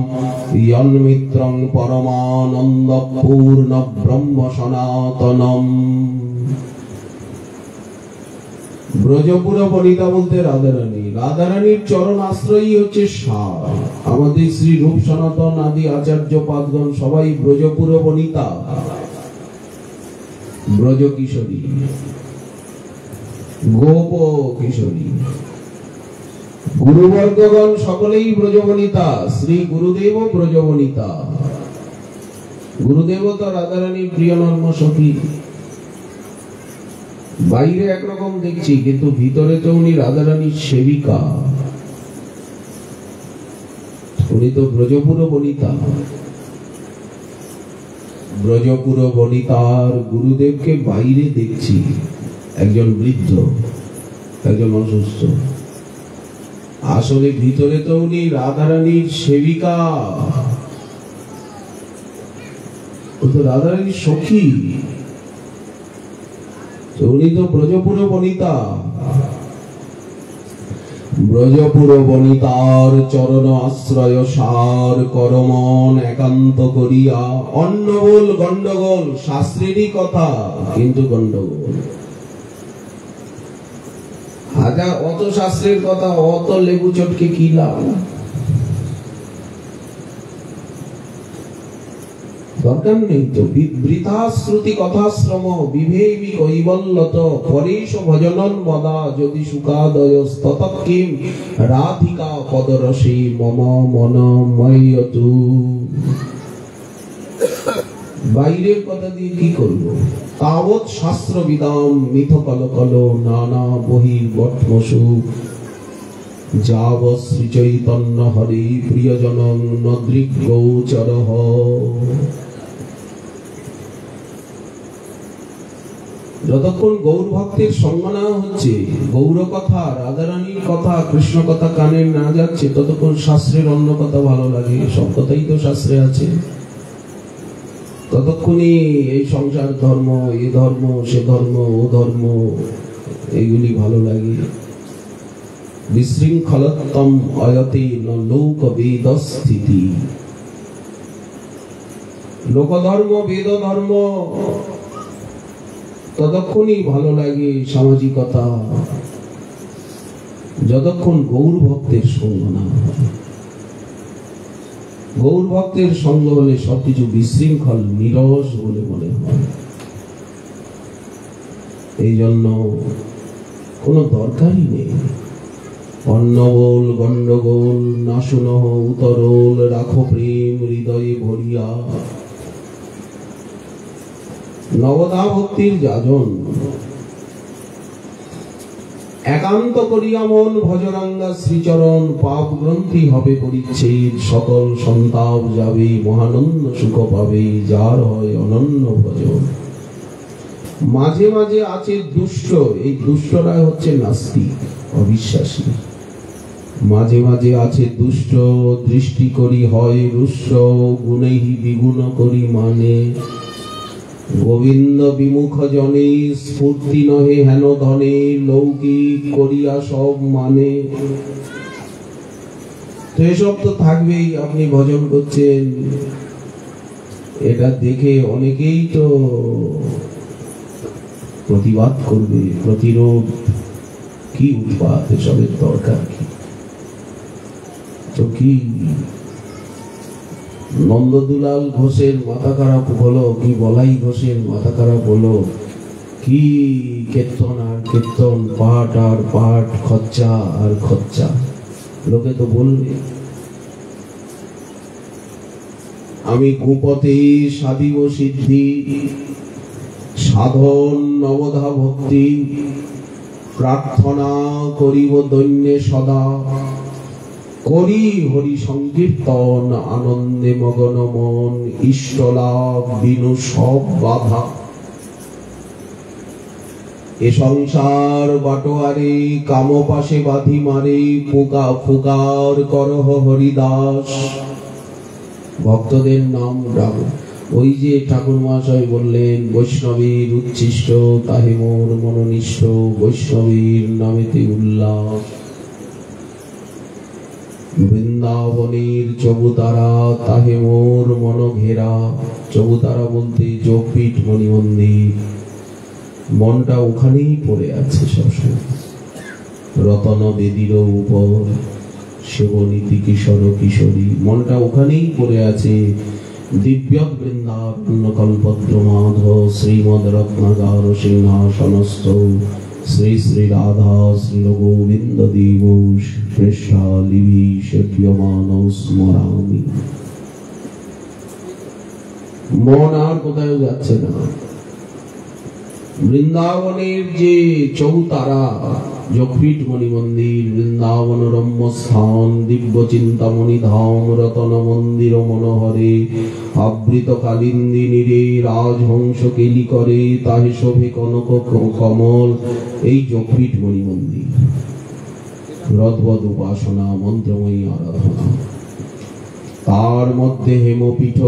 যন্মিত্রং পরমানন্দ পূর্ণ ব্রহ্ম সনাতনম। ব্রজপুর বনিতা বলতে রাধারানী। রাধারানীর চরণ আশ্রয়ী হচ্ছে সার। আমাদের শ্রী রূপ সনাতন আদি আচার্য পাদগণ সবাই ব্রজপুর বনিতা, ব্রজ কিশোরী, গোপ কিশোরী। গুরুবর্গগণ সকলেই ব্রজবনিতা। শ্রী গুরুদেব ব্রজবনিতা। গুরুদেব তো রাধারানীর প্রিয় নর্ম সখী। বাইরে একরকম দেখছি, কিন্তু ভিতরে তো উনি রাধারানীর সেবিকা। উনি তো ব্রজপুর বনিতা। ব্রজপুর বনিতার গুরুদেবকে বাইরে দেখছি, একজন বৃদ্ধ, একজন অসুস্থ। আসলে ভিতরে তো উনি রাধারানীর সেবিকা, ও তো রাধারানীর সখী। উনি তো ব্রজপুর বনিতা। ব্রজপুর বনিতার চরণ আশ্রয় সার, করমন একান্ত করিয়া। অন্নবল গন্ডগোল, শাস্ত্রেরই কথা কিন্তু গন্ডগোল। হাজার অত শাস্ত্রের কথা, অত লেবু চটকে কি লাভ? দরকার নেই তো। বৃথা শ্রুতি কথাশ্রম, বিভেমি কৈবল্যত। পরেশ ভজনন মদা, যদি সুখাদয় তৎকিম। রাধিকা পদরসে মম মন ময়তু। বাইরের কথা দিয়ে কি করব? তাবৎ শাস্ত্র বিদাম মিথ কলকল, নানা বহির্বটমসু। যাব শ্রী চৈতন্য হরি প্রিয়জন নদৃক গোচর। যতক্ষণ গৌর ভক্তের সঙ্গ না হচ্ছে, গৌর কথা, রাধারানীর কথা, কৃষ্ণ কথা কানে না যাচ্ছে, ততক্ষণ শাস্ত্রের অন্য কথা ভালো লাগে। সব কথাই তো শাস্ত্রে আছে। ততক্ষণই এই সংসার ধর্ম, এ ধর্ম, সে ধর্ম, ও ধর্ম, এইগুলি ভালো লাগে। বিশৃঙ্খলতম অয়তে ন লোক বেদ স্থিতি। লোকধর্ম, বেদ ধর্ম ততক্ষণই ভালো লাগে, সামাজিকতা, যতক্ষণ গৌর ভক্তের সঙ্গ না হয়। গৌর ভক্তের সঙ্গ হলে সবকিছু বিশৃঙ্খল, নিরস বলে মনে হয়। এই জন্য কোনো দরকারই নেই। অন্নগোল গন্ডগোল না শুনহ উতরোল, রাখো প্রেম হৃদয়ে ভরিয়া। নবদা ভক্তির যাজন একান্ত করিয়া মন ভজরাঙ্গা শ্রীচরণ, পাপ গ্রন্থি হবে পরিচ্ছেদ, সকল সন্তাপ যাবে, মহানন্দ সুখ পাবে, যার হয় অনন্য ভজন। মাঝে মাঝে আছে দুষ্ট, এই দুষ্টরা হচ্ছে নাস্তিক, অবিশ্বাসী। মাঝে মাঝে আছে দুষ্ট, দৃষ্টি করি হয় রুষ্ট, গুণেহি দ্বিগুণ করি মানে। গোবিন্দ বিমুখ জনে স্ফূর্তি নহে হেন ধনে, লৌকিক করিয়া সব মানে। তো এসব তো থাকবেই। আপনি ভজন করছেন, এটা দেখে অনেকেই তো প্রতিবাদ করবে, প্রতিরোধ। কি উৎপাত, এসবের দরকার কি? তো কি নন্দদুলাল ঘোষের মাথা খারাপ হলো, কি বলাই ঘোষের মাথা খারাপ হলো, কি কীর্তন আর কীর্তন, পাঠ আর পাঠ, খরচা আর খরচা। লোকে তো বলবে আমি কুপথে সাধিব সিদ্ধি, সাধন নবধা ভক্তি, প্রার্থনা করিব দৈন্যে সদা, করি হরি সংকীর্তন, আনন্দে মগন মন, ইষ্ট লাভ বিনু সব বাধা। এ সংসার বাটোয়ারে কাম পাশে বাধি মারে, পুকা ফুকার করহ হরিদাস। ভক্তদের নাম ডাক। ওই যে ঠাকুর মহাশয় বললেন, বৈষ্ণবীর উচ্ছিষ্ট তাহে মোর মনোনিষ্ঠ, বৈষ্ণবীর নামেতে উল্লাস। বৃন্দাবনের চবুতারা তাহে মোর মন ঘেরা। চবুতারা বলতে যোগপীঠ, মণি মন্দির। মনটা ওখানেই পড়ে আছে সবসময়। রতন বেদির উপর সেবনীতি কিশোর কিশোরী, মনটা ওখানেই পড়ে আছে। দিব্য বৃন্দাবন কল্পদ্রমাধ, শ্রীমদ রত্নাগার সিংহাসনস্থ, শ্রী শ্রী রাধা শ্রী গোবিন্দ দেব শ্রেষ্ঠা লিবি সেব্যমান স্মরামি। মন আর কোথায় যাচ্ছে না। বৃন্দাবনের যে চৌতারা, যোগপীঠ মণি মন্দির, বৃন্দাবন রম্য স্থান, দিব্য চিন্তামণি ধাম, রতন মন্দির মনোহরে, আবৃত কালিন্দিনীরে রাজহংস কেলি করে, তাহে শোভে কনক কমল। এই যোগপীঠ মণি মন্দির, রথবৎ উপাসনা, মন্ত্রময়ী আরাধনা। তার মধ্যে হেমপীঠ,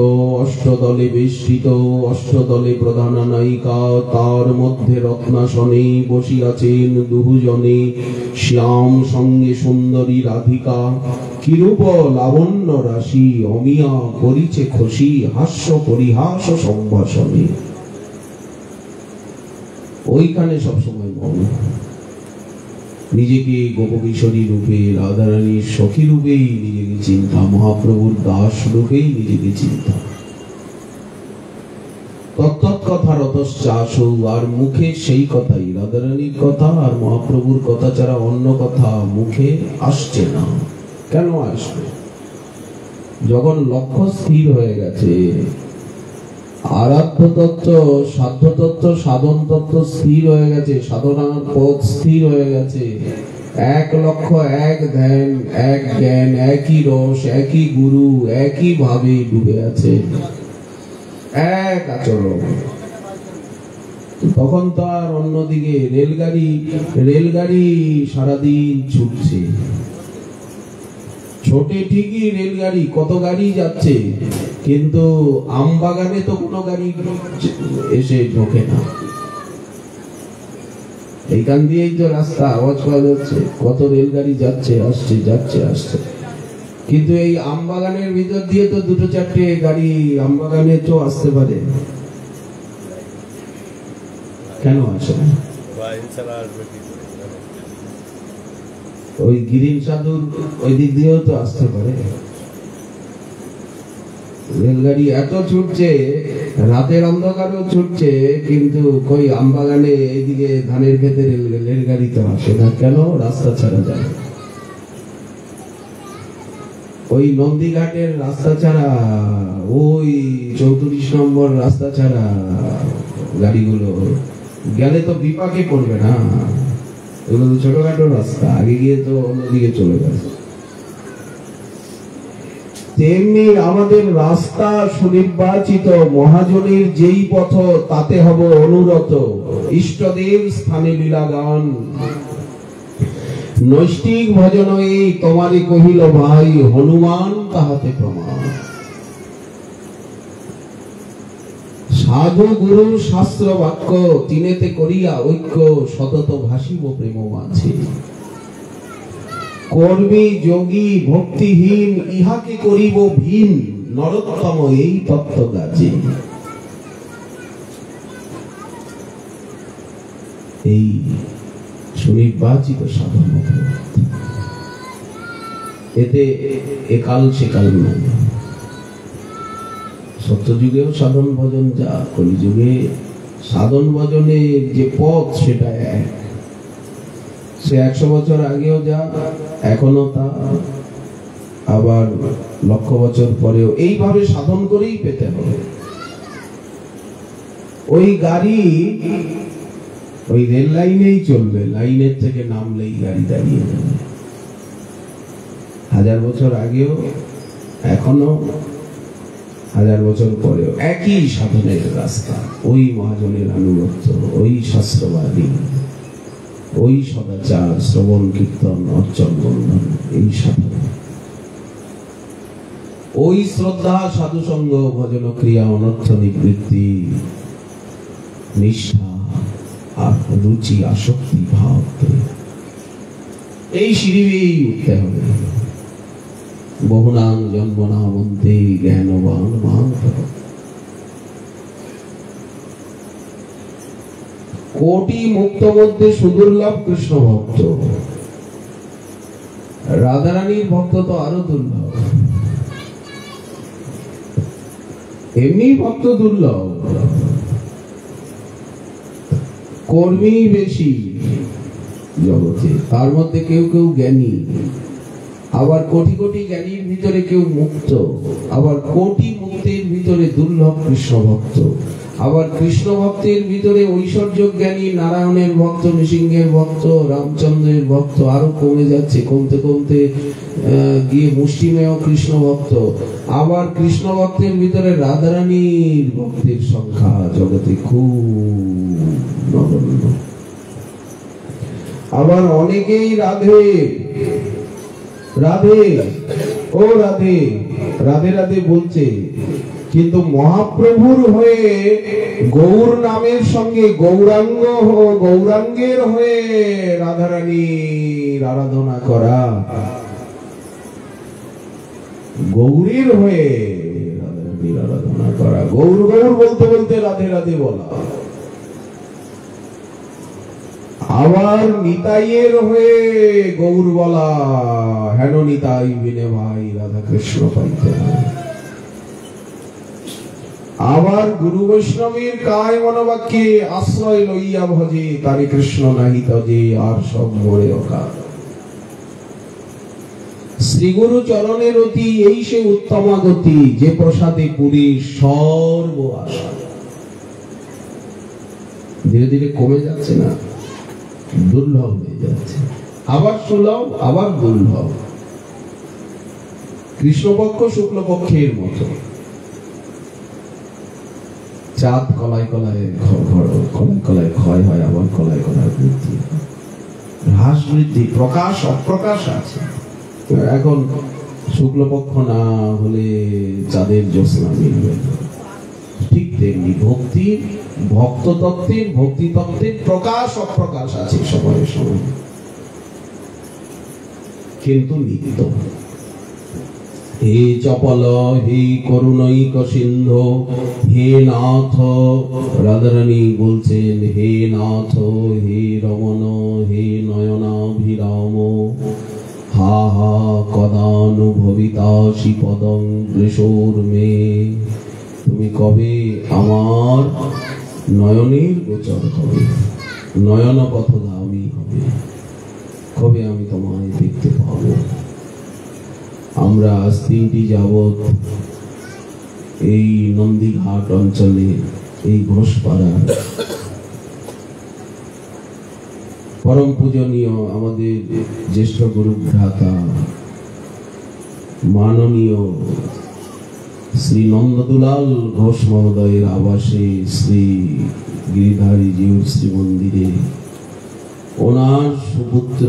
অষ্টদলে বেষ্টিত, অষ্টদলে প্রধান নায়িকা। তার মধ্যে রত্নাসনে বসিয়াছেন দুজনে, শ্যাম সঙ্গে সুন্দরী রাধিকা। কিরূপ লাবণ্য রাশি, অমিয়া করিছে খুশি, হাস্য পরিহাস সম্ভাষণে। ওইখানে সবসময় মন। নিজেকে গোপকিশোরী রূপে, রাধারানীর সখী রূপেই নিজেকে চিন্তা, মহাপ্রভুর দাস রূপেই নিজেকে চিন্তা। তত্ত্বৎ কথা রতশ্চাসু, আর মুখে সেই কথাই, রাধারানীর কথা আর মহাপ্রভুর কথা ছাড়া অন্য কথা মুখে আসছে না। কেন আসবে? যখন লক্ষ্য স্থির হয়ে গেছে, আরাধ্য তত্ত্ব, সাধ্য তত্ত্ব, সাধন তত্ত্ব স্থির হয়ে গেছে, সাধনার পথ স্থির হয়ে গেছে, এক লক্ষ্য, এক ধ্যান, এক জ্ঞান, একই রস, একই গুরু, একই ভাবে ডুবে আছে, এক আচরণ। তখন তো আর অন্যদিকে রেলগাড়ি সারাদিন ছুটছে, ছোটে ঠিকই রেলগাড়ি, কত গাড়ি যাচ্ছে, কিন্তু আমবাগানে তো কোনো গাড়ি এসে ঢোকে না। এইখান দিয়েই তো রাস্তা, আওয়াজ পাওয়া যাচ্ছে, কত রেলগাড়ি যাচ্ছে আসছে যাচ্ছে আসছে, কিন্তু এই আমবাগানের ভিতর দিয়ে তো দুটো চারটে গাড়ি আমবাগানে তো আসতে পারে, কেন আসে না? ওই গিরিন সাধুর ওই দিক দিয়েও তো আসতে পারে। রেলগাড়ি এত ছুটছে, রাতের অন্ধকারেও ছুটছে, কিন্তু কই আমবাগানে এইদিকে ধানের খেতে রেলগাড়ি তো আসে না, কেন? রাস্তা ছাড়া যায়। ওই নন্দীঘাটের রাস্তা ছাড়া, ওই 34 নম্বর রাস্তা ছাড়া গাড়িগুলো গেলে তো বিপাকে পড়বে না, এগুলো তো ছোটখাটো রাস্তা, আগে গিয়ে তো অন্যদিকে চলে গেছে। তেমনি আমাদের রাস্তা সুনির্বাচিত, মহাজনের যেই পথ তাতে হব অনুরত, ইষ্টদেব স্থানে লীলা গান, নৈষ্ঠিক ভজন এই তোমারই কহিল ভাই, হনুমান তাহাতে প্রমাণ। সাধু গুরু শাস্ত্র বাক্য তিনেতে করিয়া ঐক্য, সতত ভাসিব প্রেম মাঝে, কর্মী যোগী ভক্তিহীন ইহাকে করিব ভীম, নরোত্তম এই তত্ত্ব গাজে। এই সুনির্বাচিত সাধন, এতে একাল সেকাল নাই। সত্যযুগেও সাধন ভজন যা, কলিযুগে সাধন ভজনের যে পথ সেটা এক, সে 100 বছর আগেও যা, এখনো তা, আবার লক্ষ বছর পরেও এইভাবে সাধন করেই পেতে হবে। ওই গাড়ি ওই রেল লাইনেই চলবে, লাইনের থেকে নামলেই গাড়ি দাঁড়িয়ে যাবে। 1000 বছর আগেও, এখনো, 1000 বছর পরেও একই সাধনের রাস্তা, ওই মহাজনের আনুগত্য, ওই শাস্ত্রবাদী, ওই সদাচার, শ্রবণ কীর্তন, অর্চন বন্ধন, এই সাধন, ওই শ্রদ্ধা, সাধুসঙ্গ, ভজন ক্রিয়া, অনর্থ নিবৃত্তি, নিষ্ঠা আর রুচি, আসক্তি ভাব, এই সিঁড়ি বেয়েই উঠতে হবে। বহুনাং জন্মনা মন্ত্রে জ্ঞানবান মান, কোটি মুক্ত মধ্যে সুদুর্লভ কৃষ্ণ ভক্ত, রাধারানীর ভক্ত তো আরো দুর্লভ, এমনি ভক্ত দুর্লভ, কর্মী বেশি জগতে, তার মধ্যে কেউ কেউ জ্ঞানী, আবার কোটি কোটি জ্ঞানীর ভিতরে কেউ মুক্ত, আবার কোটি মুক্তের ভিতরে দুর্লভ কৃষ্ণ ভক্ত, আবার কৃষ্ণ ভক্তের ভিতরে ঐশ্বর্য জ্ঞানী, নারায়ণের ভক্ত, নৃসিংহের ভক্ত, রামচন্দ্রের ভক্ত, আরো কমে যাচ্ছে, কমতে কমতে গিয়ে মুষ্টিমেয় কৃষ্ণ ভক্ত, আবার কৃষ্ণ ভক্তের ভিতরে রাধারানীর ভক্তের সংখ্যা জগতে খুব নগণ্য। আবার অনেকেই রাধে রাধে ও রাধে রাধে রাধে বলছে, কিন্তু মহাপ্রভুর হয়ে গৌর নামের সঙ্গে গৌরাঙ্গের হয়ে রাধারানীর আরাধনা করা, গৌরীর হয়ে রাধারানীর আরাধনা করা, গৌর গৌর বলতে বলতে রাধে রাধে বলা, আবার নিতাইয়ের হয়ে গৌর বলা, হেন নিতাই বিনে ভাই রাধা কৃষ্ণ পাইতে, আবার গুরু বৈষ্ণবের কায় মনোবাক্যে আশ্রয় লইয়া ভজে, তারে কৃষ্ণ নাহি তজে, আর সব মোরে অকাল। শ্রীগুরু চরণের অতি এই সে উত্তমা গতি, যে প্রসাদে পুরী সর্ব আশা। ধীরে ধীরে কমে যাচ্ছে না, দুর্লভ হয়ে যাচ্ছে। আবার সুলভ, আবার দুর্লভ। কৃষ্ণপক্ষ শুক্লপক্ষের মতো। চাঁদ কলায় কলায় ক্ষয় হয়, আবার কলায় কলায় বৃদ্ধি, হ্রাস বৃদ্ধি, প্রকাশ অপ্রকাশ আছে। এখন শুক্লপক্ষ না হলে চাঁদের জ্যোৎস্না মিলবে না। ঠিক তেমনি ভক্তির, ভক্ত তত্ত্বের, ভক্তি তত্ত্বের প্রকাশ অপ্রকাশ আছে সময়ে সময়ে, কিন্তু নিত্য। হে চপল, হে করুণৈক সিন্ধু, হে নাথ, রাধারানী বলছেন, হে নাথ, হে রমণ, হে নয়নাভিরাম, হা হা কদানুভবিতাসি পদং বৃষোর মে। তুমি কবে আমার নয়নের গোচর হবে, নয়ন পথগামী হবে, কবে আমি তোমায় দেখতে পাবো। আমরা আজ 3 দিন যাবৎ এই নন্দীঘাট অঞ্চলে, এই ঘোষপাড়া, পরম পূজনীয় আমাদের জ্যেষ্ঠ গুরু ভ্রাতা মাননীয় শ্রী নন্দদুলাল ঘোষ মহোদয়ের আবাসে শ্রী গিরিধারী জিউর শ্রী মন্দিরে ওনার সুপুত্র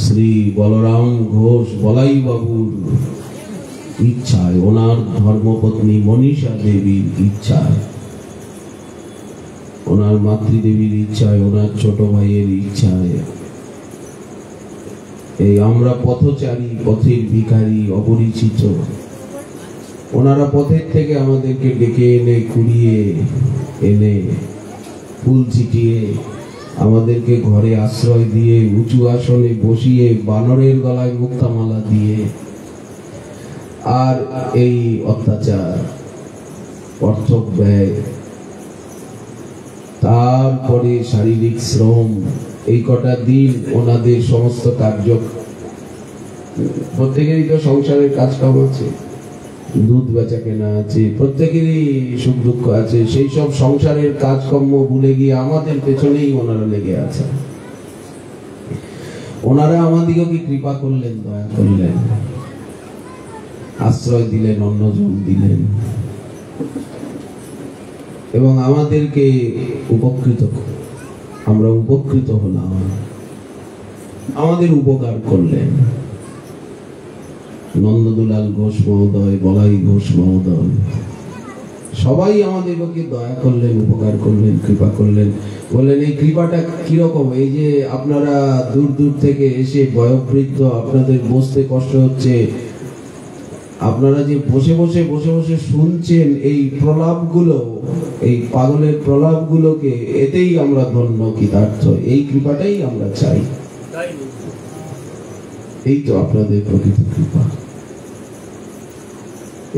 শ্রী বলরাম ঘোষ বলাই বাবুর ইচ্ছায়, ওনার ধর্মপত্নী মনীষা দেবীর ইচ্ছায়, ওনার মাতৃদেবীর ইচ্ছায়, ওনার ছোট ভাইয়ের ইচ্ছায়, এই আমরা পথচারী, পথের ভিখারি, অপরিচিত, ওনারা পথের থেকে আমাদেরকে ডেকে এনে, কুড়িয়ে এনে, ফুল ছিটিয়ে আমাদেরকে ঘরে আশ্রয় দিয়ে, উঁচু আসনে বসিয়ে, বানরের গলায় মুক্তামালা দিয়ে, আর এই অত্যাচার, অর্থ ব্যয়, তারপরে শারীরিক শ্রম, এই কটা দিন ওনাদের সমস্ত কার্য, প্রত্যেকেরই তো সংসারের কাজ কাম আছে, দুধ বেচা কেনা আছে, প্রত্যেকেরই সুখ দুঃখ আছে, সেই সব সংসারের কাজকর্ম ভুলে গিয়ে আমাদের পেছনেই ওনারা লেগে আছে। ওনারা আমাদিগকে কৃপা করলেন, দয়া করলেন, আশ্রয় দিলেন, অন্ন জল দিলেন এবং আমাদেরকে উপকৃত, আমরা উপকৃত হলাম, আমাদের উপকার করলেন। নন্দদুলাল ঘোষ মহোদয়, বলাই ঘোষ মহোদয়, সবাই আমাদেরকে দয়া করলেন, উপকার করলেন, কৃপা করলেন। বললেন এই কৃপাটা কিরকম? এই যে আপনারা দূর দূর থেকে এসে, বয়োবৃদ্ধ, আপনাদের বসতে কষ্ট হচ্ছে, আপনারা যে বসে বসে শুনছেন এই প্রলাপগুলো, এই পাগলের প্রলাপগুলোকে, এতেই আমরা ধন্য, কৃতার্থ। এই কৃপাটাই আমরা চাই। এই তো আপনাদের প্রকৃত কৃপা।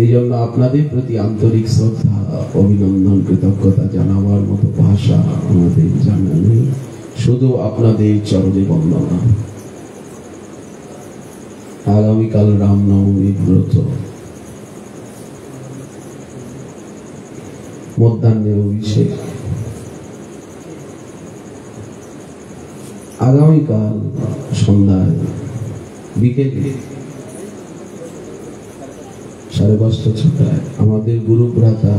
এই জন্য আপনাদের প্রতি আন্তরিক শ্রদ্ধা, অভিনন্দন, কৃতজ্ঞতা জানাবার মতো ভাষা আমাদের জানা নেই, শুধু আপনাদের চরণে বন্দনা। আগামীকাল রামনবমী ব্রত, মধ্যাহ্নে অভিষেক। আগামীকাল সন্ধ্যায়, বিকেলে 5:30-6টায় আমাদের গুরু ভ্রাতা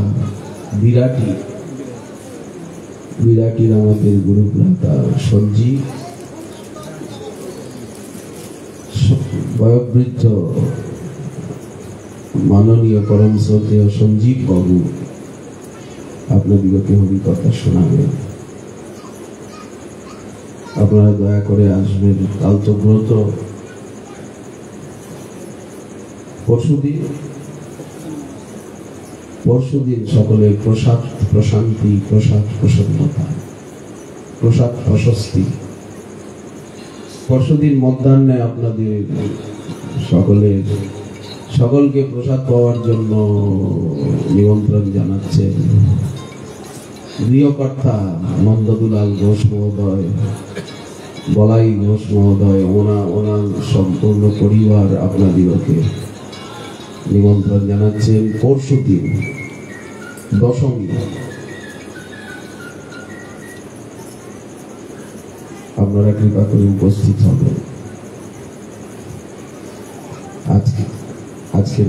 বিরাটির আমাদের গুরু ভ্রাতা সঞ্জীব, বয়োবৃদ্ধ মাননীয় পরম শ্রদ্ধেয় সঞ্জীব বাবু আপনাদিগকে হরিকথা শোনাবেন। আপনারা দয়া করে আসবেন। কাল তো ব্রত, পরশুদিন সকলের প্রসাদ প্রশান্তি, প্রসাদ প্রসন্নতা, প্রসাদ প্রশস্তি। পরশুদিন মধ্যাহ্নে আপনাদের সকলকে প্রসাদ পাওয়ার জন্য নিমন্ত্রণ জানাচ্ছেন গৃহকর্তা নন্দদুলাল ঘোষ মহোদয়, বলাই ঘোষ মহোদয়, ওনার সম্পূর্ণ পরিবার আপনাদিগকে নিমন্ত্রণ জানাচ্ছেন। পরশুদিন দশমী আপনারা কৃপা করে উপস্থিত হবেন। আজকের